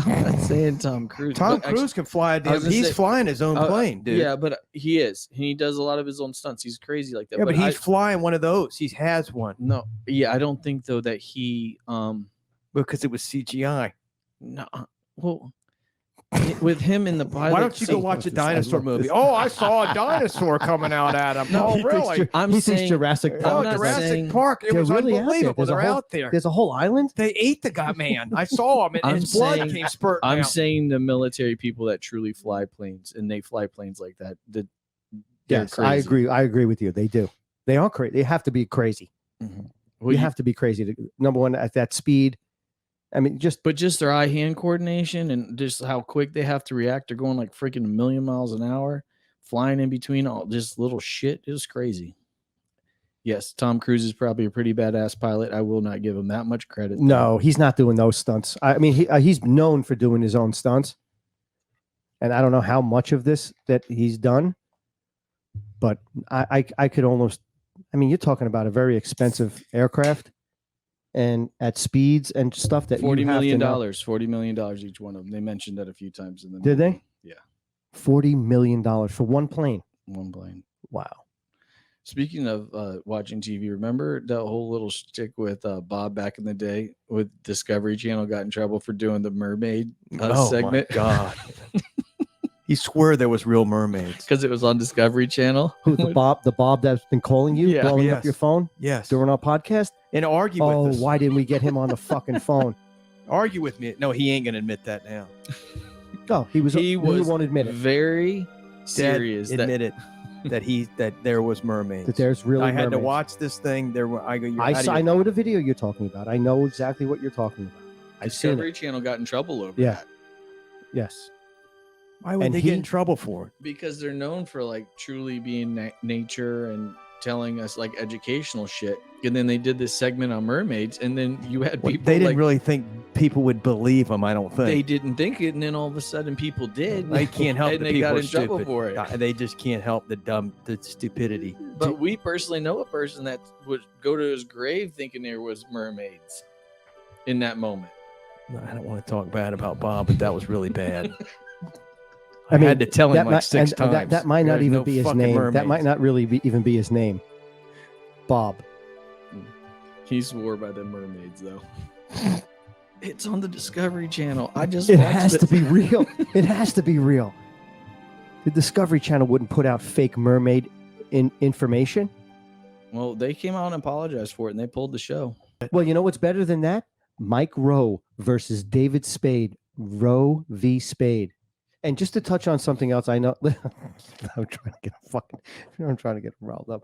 I'm not saying Tom Cruise. Tom but actually- Cruise can fly a I was damn. gonna He's say- flying his own plane, dude. Yeah, but he is. He does a lot of his own stunts. He's crazy like that. Yeah, but he's I- flying one of those. He has one no. Yeah, I don't think though that he because it was CGI. no. Well, with him in the pilot. Why don't you go scene- watch a I dinosaur love movie? this. Oh, I saw a dinosaur coming out at him. No, Oh, He thinks really? Ju- I'm he thinks saying- Jurassic I'm Oh, Park. not is like- Jurassic saying- Park. It They're was really out there. unbelievable. There's a They're whole- out there. There's a whole island. They ate the guy, man. I saw him, and I'm his blood saying- came spurting I'm out. saying the military people that truly fly planes and they fly planes like that. They're Yes, I crazy. agree. I agree with you. They do. They are crazy. They have to be crazy. Well, You have to be crazy. Number one, at that speed. I mean, but just their eye-hand coordination and just how quick they have to react. They're going like freaking 1,000,000 miles an hour, flying in between all just little shit. It was crazy. Yes, Tom Cruise is probably a pretty badass pilot. I will not give him that much credit. though. no, he's not doing those stunts. I mean, he's known for doing his own stunts, and I don't know how much of this that he's done, but I could almost. I mean, you're talking about a very expensive aircraft, and at speeds and stuff that $40 you have to million, know. $40 million each one of them. They mentioned that a few times in the Did movie. they? Yeah, $40 million for one plane. one plane. Wow. Speaking of watching TV, remember that whole little stick with Bob back in the day with Discovery Channel got in trouble for doing the mermaid segment? My God. He swore there was real mermaids. Because it was on Discovery Channel. Who the Bob that's been calling you, Yeah. blowing up Yes. your phone Yes. during our podcast? And argue Oh, with us. why didn't we get him on the fucking phone? Argue with me. No, he ain't gonna admit that now. No, he won't admit it. very serious. Dad admitted that there was mermaids. That there's really I had to mermaids. watch this thing. There were. I go. I know the video you're talking about. I know exactly what you're talking about. I've seen Discovery it. Channel got in trouble over Yeah. that Yes. Why would and they get in trouble for it? because they're known for like truly being nature and telling us like educational shit. And then they did this segment on mermaids, and then you had Well, people they didn't like, really think people would believe them. I don't think they didn't think it, and then all of a sudden people did. They can't help and the they people got are in trouble stupid. for it. They just can't help the stupidity. But we personally know a person that would go to his grave thinking there was mermaids in that moment. No, I don't want to talk bad about Bob, but that was really bad. I mean, had to tell him that like might- six and times. That might not There's even no be his fucking name. That mermaids. might not really even be his name. Bob. He swore by the mermaids, though. It's on the Discovery Channel. I just It watched has to be real. It has to be real. The Discovery Channel wouldn't put out fake mermaid information. Well, they came out and apologized for it, and they pulled the show. Well, you know what's better than that? Mike Rowe versus David Spade. Roe v. Spade. And just to touch on something else, I know I'm trying to get him riled up.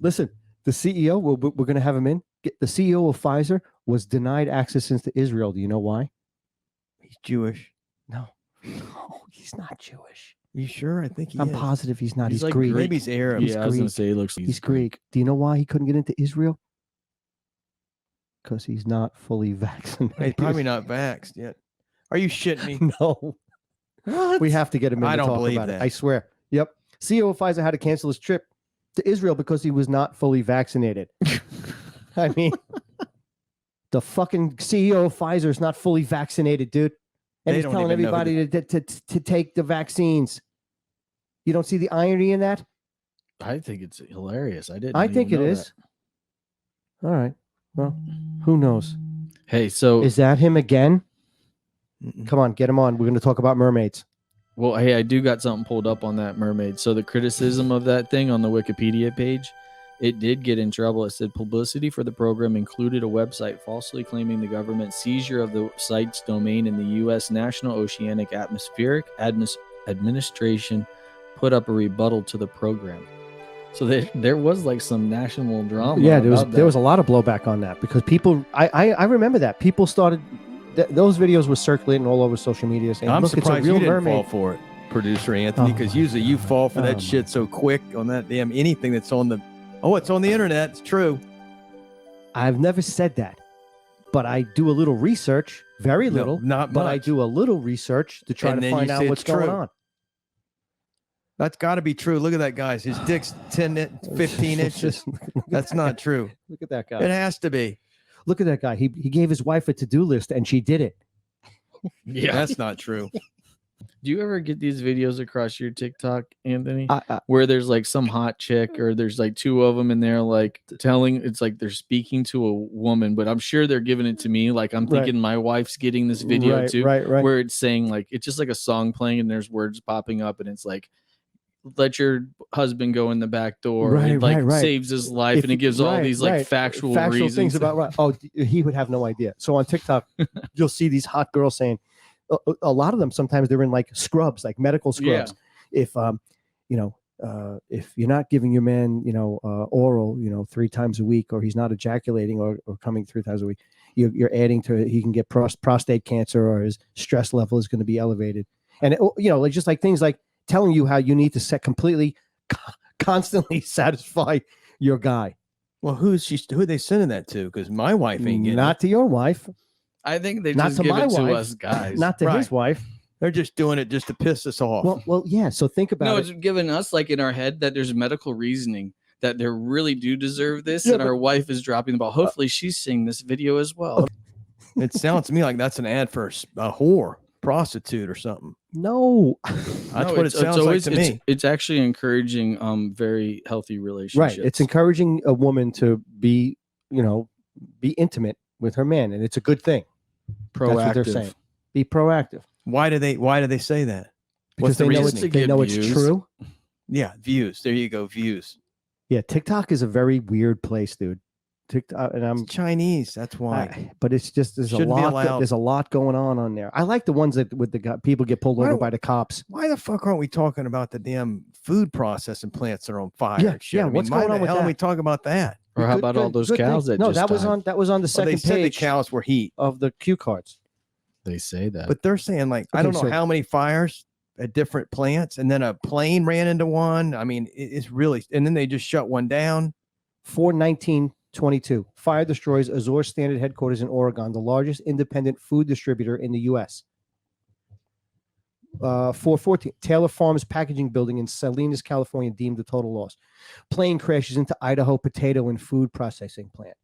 Listen, the CEO, we're going to have him in. The CEO of Pfizer was denied access into Israel. Do you know why? He's Jewish. No, he's not Jewish. You sure? I think I'm is. positive he's not. He's like Greek. Maybe he's Arab. He's Yeah, I was going Greek. to say he looks like He's Greek. Do you know why he couldn't get into Israel? Because he's not fully vaccinated. He's probably not vaxxed yet. Are you shitting me? No. We have to get him in I to don't talk believe about it. that. I swear. Yep. CEO of Pfizer had to cancel his trip to Israel because he was not fully vaccinated. I mean, the fucking CEO of Pfizer is not fully vaccinated, dude. And They he's don't telling even know who everybody to take the vaccines. You don't see the irony in that? I think it's hilarious. I didn't. I think it even know is. All right. Well, who knows? that. Hey, so Is that him again? Mm-mm. Come on, get him on. We're going to talk about mermaids. well, hey, I do got something pulled up on that mermaid. So the criticism of that thing on the Wikipedia page, it did get in trouble. It said publicity for the program included a website falsely claiming the government seizure of the site's domain in the U.S. National Oceanic Atmospheric Administration put up a rebuttal to the program. So there was like some national drama. Yeah, there about was that. a lot of blowback on that because people. I remember that people started. Those videos were circulating all over social media saying, I'm "Look, it's a surprised real you didn't mermaid." fall for it, producer Anthony, Oh because my usually you fall for Oh that my shit so quick on that damn anything that's on the. Oh, it's on the internet. It's true. I've never said that, but I do a little research, very No, little, not but I much. do a little research to try And to then you find out say what's it's going true. on. That's got to be true. Look at that, guys. His dick's 15 inches. That's not true. Look at that guy. It has to be. Look at that guy. He gave his wife a to-do list and she did it. Yeah. That's not true. Do you ever get these videos across your TikTok, Anthony? I, Where there's like some hot chick or there's like two of them and they're like telling it's like they're speaking to a woman, but I'm sure they're giving it to me. Like I'm Right. thinking my wife's getting this video right, too, right, right. where it's saying like it's just like a song playing and there's words popping up and it's like let your husband go in the back door. Right, it like right, right. saves his life If and it gives all right, these like right. factual things reasons. about right. Oh, he would have no idea. So on TikTok, you'll see these hot girls saying, a lot of them sometimes they're in like scrubs, like medical scrubs. If if you're not giving your man, oral, 3 times a week, or he's not ejaculating or coming 3 times a week, you're adding to he can get prostate cancer or his stress level is going to be elevated. And like just like things like telling you how you need to completely constantly satisfy your guy. Well, who are they sending that to? Because my wife ain't getting Not it. to your wife, I think they Not just to give my it to wife, us guys. not to his Right. wife. They're just doing it just to piss us off. Well, yeah. So think about No, it. it's giving us like in our head that there's medical reasoning that they really do deserve this, Yeah, and our wife is dropping the ball. Hopefully, she's seeing this video as well. It sounds to me like that's an ad for a whore, prostitute, or something. No, That's No, what it sounds like to me. It's actually encouraging very healthy relationships. right. It's encouraging a woman to be, be intimate with her man, and it's a good thing. That's what they're proactive. saying. Be proactive Why do they say that? because What's the they know reason? it's To they get know it's views. true. Yeah, views. There you go, views. Yeah, TikTok is a very weird place, dude. TikTok, and I'm It's Chinese. That's why. but it's just Shouldn't be allowed. There's a lot going on there. I like the ones that with the people get pulled Why over don't- by the cops. Why the fuck aren't we talking about the damn food processing plants that are on fire? Yeah, and shit? yeah, I mean, what's why going the on with hell are we that? talking about that? Or how Good- about all good- those good thing. cows that no, just that was died? on the Well, they second said the page cows were heat, of the cue cards. They say that. but they're saying like I Okay, don't know so- how many fires at different plants, and then a plane ran into one. I mean, it's really, and then they just shut one down. 4/19/22. Fire destroys Azure Standard headquarters in Oregon, the largest independent food distributor in the U.S. 4/14. Taylor Farms packaging building in Salinas, California, deemed a total loss. Plane crashes into Idaho potato and food processing plant.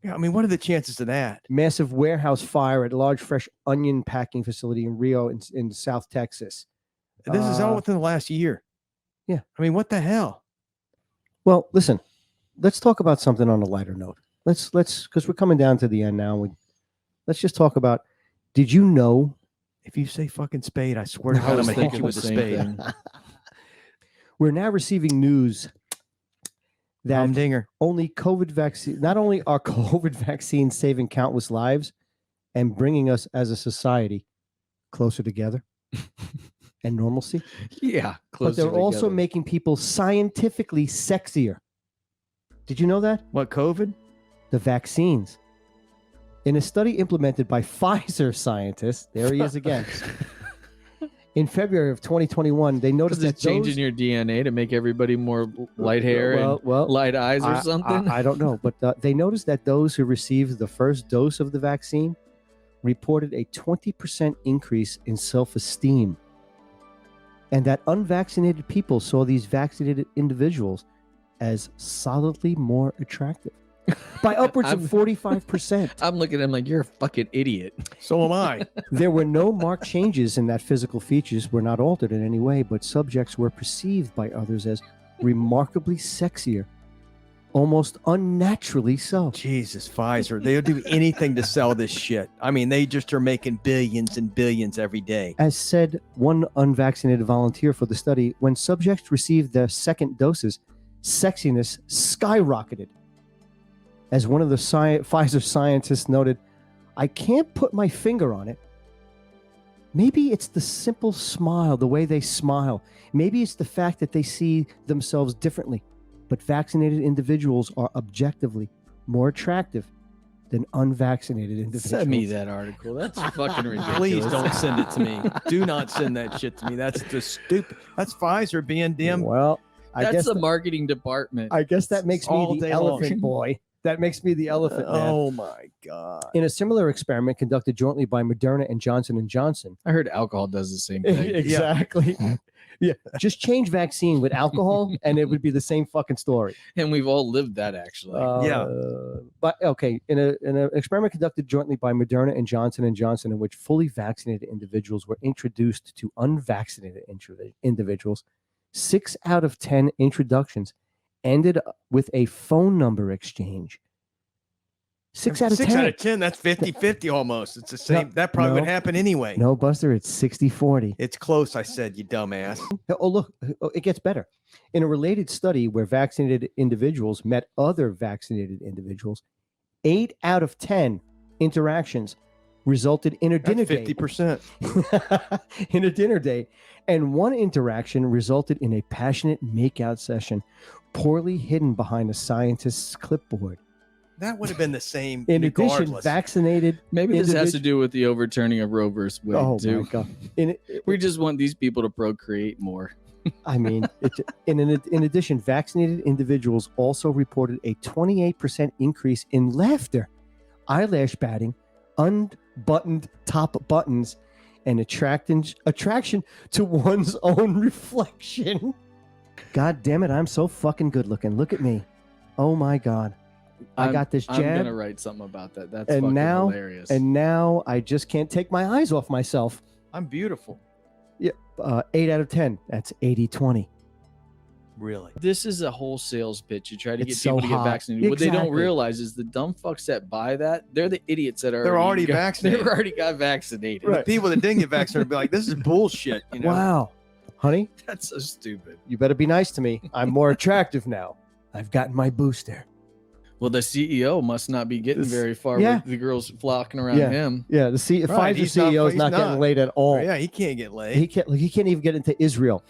Yeah, I mean, what are the chances of that? Massive warehouse fire at large fresh onion packing facility in Rio in South Texas. This is all Uh, within the last year. yeah. I mean, what the hell? Well, listen, let's talk about something on a lighter note. Let's because we're coming down to the end now. Let's just talk about. Did you know? If you say fucking spade, I swear to I God, I'm was gonna hit thinking you with a the same spade. thing. We're now receiving news that Humdinger. only COVID vaccine, not only are COVID vaccines saving countless lives and bringing us as a society closer together and normalcy, Yeah, but they're closer also together. making people scientifically sexier. Did you know that? What, COVID? The vaccines. In a study implemented by Pfizer scientists, there he is again. In February of 2021, they noticed Is it that changing your DNA to make everybody more light hair and light eyes or something? I don't know, but they noticed that those who received the first dose of the vaccine reported a 20% increase in self-esteem, and that unvaccinated people saw these vaccinated individuals as solidly more attractive by upwards of 45%. I'm looking at him like, you're a fucking idiot. So am I. There were no marked changes in that physical features were not altered in any way, but subjects were perceived by others as remarkably sexier, almost unnaturally so. Jesus, Pfizer. They'll do anything to sell this shit. I mean, they just are making billions and billions every day. As said one unvaccinated volunteer for the study, when subjects received their second doses, sexiness skyrocketed. As one of the Pfizer scientists noted, I can't put my finger on it. Maybe it's the simple smile, the way they smile. Maybe it's the fact that they see themselves differently. But vaccinated individuals are objectively more attractive than unvaccinated individuals. Send me that article. That's fucking ridiculous. Please don't send it to me. Do not send that shit to me. That's just stupid. That's Pfizer being dim. Well, I That's guess the marketing department. I guess that makes all me the day long. elephant boy. That makes me the elephant man. Oh my God. In a similar experiment conducted jointly by Moderna and Johnson & Johnson. I heard alcohol does the same thing. Exactly. Yeah. Just change vaccine with alcohol and it would be the same fucking story. And we've all lived that actually. Yeah. But okay, in an experiment conducted jointly by Moderna and Johnson & Johnson in which fully vaccinated individuals were introduced to unvaccinated individuals, 6 out of 10 introductions ended with a phone number exchange. 6 out of 10. 6 out of 10. That's 50-50 almost. It's the same. That probably would no. happen anyway. No, Buster, it's 60-40. It's close, I said, you dumbass. Oh, look, it gets better. In a related study where vaccinated individuals met other vaccinated individuals, 8 out of 10 interactions resulted in a dinner That's date. 50%. In a dinner date. And one interaction resulted in a passionate makeout session, poorly hidden behind a scientist's clipboard. That would have been the same In addition, regardless. vaccinated. Maybe this has to individ- do with the overturning of Roe versus Wade Oh, too. my God. We just want these people to procreate more. I mean, in addition, vaccinated individuals also reported a 28% increase in laughter, eyelash batting, unbuttoned top buttons, and attraction to one's own reflection. God damn it, I'm so fucking good looking. Look at me. Oh my God. I got this I'm jab. gonna write something about that. That's And fucking now- hilarious. And now I just can't take my eyes off myself. I'm beautiful. 8 out of 10. That's 80-20. Really. this is a whole sales pitch. You try to It's get so people to get hot. vaccinated. What they don't Exactly. realize is the dumb fucks that buy that, they're the idiots that are They're already got, vaccinated. They already got vaccinated. The people that didn't get vaccinated would be like, this is bullshit. You know? Wow. Honey, That's so stupid. you better be nice to me. I'm more attractive now. I've gotten my booster. Well, the CEO must not be getting very far Yeah. with the girls flocking around Yeah. him. Yeah, the Right, Pfizer he's not- CEO is he's not getting not. laid at all. Yeah, he can't get laid. He can't even get into Israel.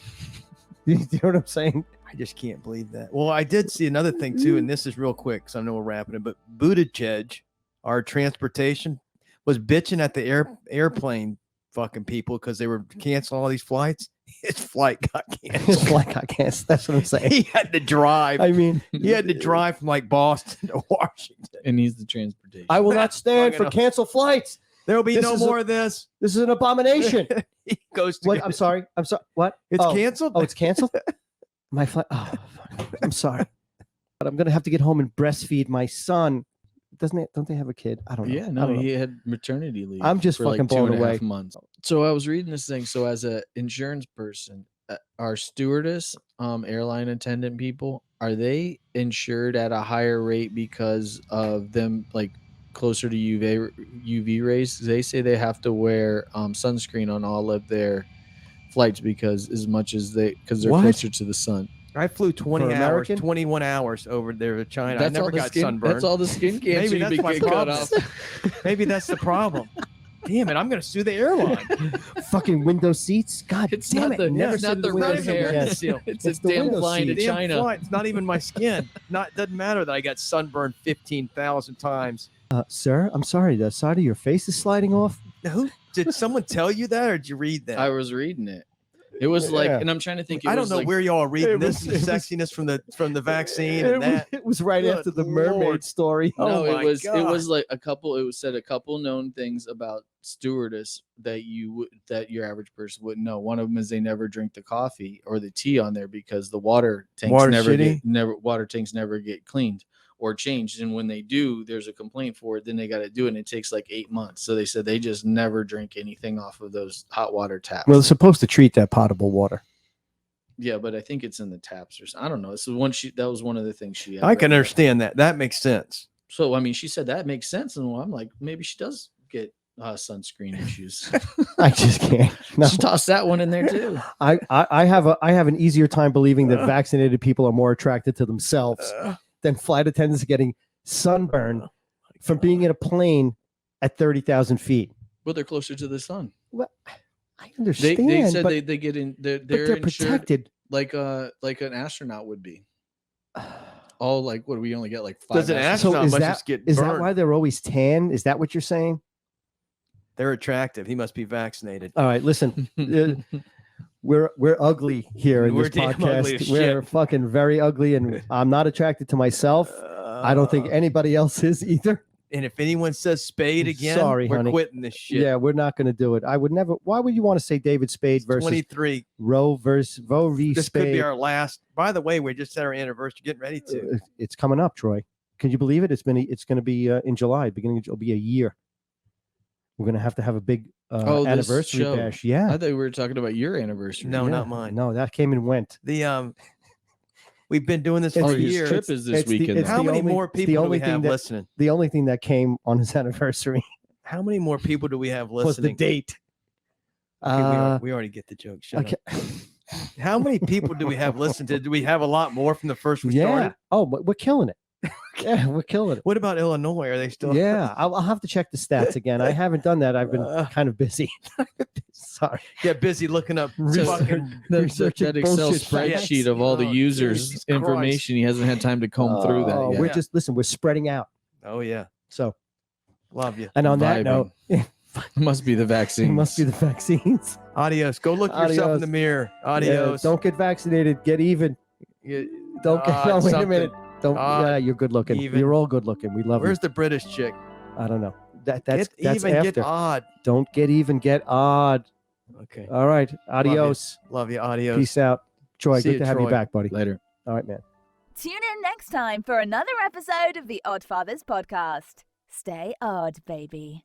You know what I'm saying? I just can't believe that. Well, I did see another thing too, and this is real quick because I know we're wrapping it. But Buttigieg, our transportation, was bitching at the airplane fucking people because they were canceling all these flights. His flight got canceled. It's like I guess that's what I'm saying. He had to drive. I mean, He had to drive from like Boston to Washington. And he's the transportation. I will not stand for Fucking- canceled flights. There will be This no is more of this. This is an abomination. He goes to What? get- I'm sorry. What? It's Oh. canceled. Oh, it's canceled. My flight. Oh, fuck. I'm sorry. But I'm gonna have to get home and breastfeed my son. Don't they have a kid? I don't know. Yeah, I no, don't know. he had maternity leave. I'm just for fucking like blown 2.5 away. months. So I was reading this thing. So as a insurance person, our stewardess, airline attendant people, are they insured at a higher rate because of them like closer to UV rays? They say they have to wear sunscreen on all of their flights because they're What? closer to the sun. I flew 20 For hours, American? 21 hours over there to China. That's I never all the got skin. sunburned. That's all the skin cancer Maybe you that's could my get cut problem. off. Maybe that's the problem. Damn it! I'm going to sue the airline. Fucking window seats. God It's damn not it! the Never it's sit not in the window red seat hair. again. It's It's a the damn window flying to seat. Damn China. flight. It's not even my skin. Doesn't matter that I got sunburned 15,000 times. Sir, I'm sorry. The side of your face is sliding off. Who did someone tell you that, or did you read that? I was reading it. It was like, Yeah. and I'm trying to think. It I don't was know like, where y'all are reading It this. was- The it was- sexiness from the vaccine It and that. was right Good after the mermaid Lord. story. No, Oh my it was God. like a couple. It was said a couple known things about stewardess that your average person wouldn't know. One of them is they never drink the coffee or the tea on there because the water tanks Water's water tanks never get cleaned or changed. And when they do, there's a complaint for it. Then they got to do it. And it takes like 8 months. So they said they just never drink anything off of those hot water taps. Well, it's supposed to treat that potable water. Yeah, but I think it's in the taps or something. I don't know. This is that was one of the things she had I can written. understand that. That makes sense. So I mean, she said that makes sense, and I'm like, maybe she does get sunscreen issues. I just can't. No. Just toss that one in there too. I have an easier time believing that vaccinated people are more attracted to themselves than flight attendants getting sunburned from being in a plane at 30,000 feet. But they're closer to the sun. Well, I They understand. said but, they get in. They're but they're insured protected. like an astronaut would be. All like what do we only get like 5? Does an astronauts? astronaut must just get Is that burned. why they're always tan? Is that what you're saying? They're attractive. He must be vaccinated. All right, listen. We're ugly here in We're this damn ugly podcast. as We're shit. fucking very ugly, and I'm not attracted to myself. I don't think anybody else is either. And if anyone says Spade again, Sorry, we're honey. quitting this shit. Yeah, we're not going to do it. I would never. Why would you want to say David Spade versus 23. Roe versus Roe v. This Spade? could be our last. By the way, we just had our anniversary. Getting ready to. It's coming up, Troy. Can you believe it? It's going to be in July. It'll be a year. We're going to have a big this anniversary show. bash. Yeah. I thought we were talking about your anniversary. No, Yeah. not mine. No, that came and went. The we've been doing this It's- for Oh, his years. trip is this it's the- weekend. it's though. How the many only- more it's the people do only we thing have that- listening? The only thing that came on his anniversary How many more people do we have was the listening? date. Okay, we already get the joke. Shut Okay. up. How many people do we have listened to? Do we have a lot more from the first we Yeah. started? Oh, but we're killing it. Yeah, we're killing it. What about Illinois? Are they still? Yeah, I'll have to check the stats again. I haven't done that. I've been kind of busy. Sorry. Get busy looking up Research- fucking. researching that Excel bullshit facts. spreadsheet of all the Oh, users' Jesus Christ. information. He hasn't had time to comb through that yet. We're Yeah. just we're spreading out. Oh yeah, So, love you. and on that Vibing. note, it Must be the vaccine. must be the vaccines. Adios. Go look yourself in Adios. the mirror. Yeah, Adios. don't get vaccinated. Get even. You- Don't get. No, wait a something. minute. Don't. Yeah, you're good looking. even. You're all good looking. We love Where's you. the British chick? I don't know. That's Get even. after. Get odd. Don't get even. Get odd. Okay. All right. Adios. Love you. Adios. Peace out. Troy, See good you, to have you Troy. back, buddy. Later. All right, man. Tune in next time for another episode of the Oddfathers podcast. Stay odd, baby.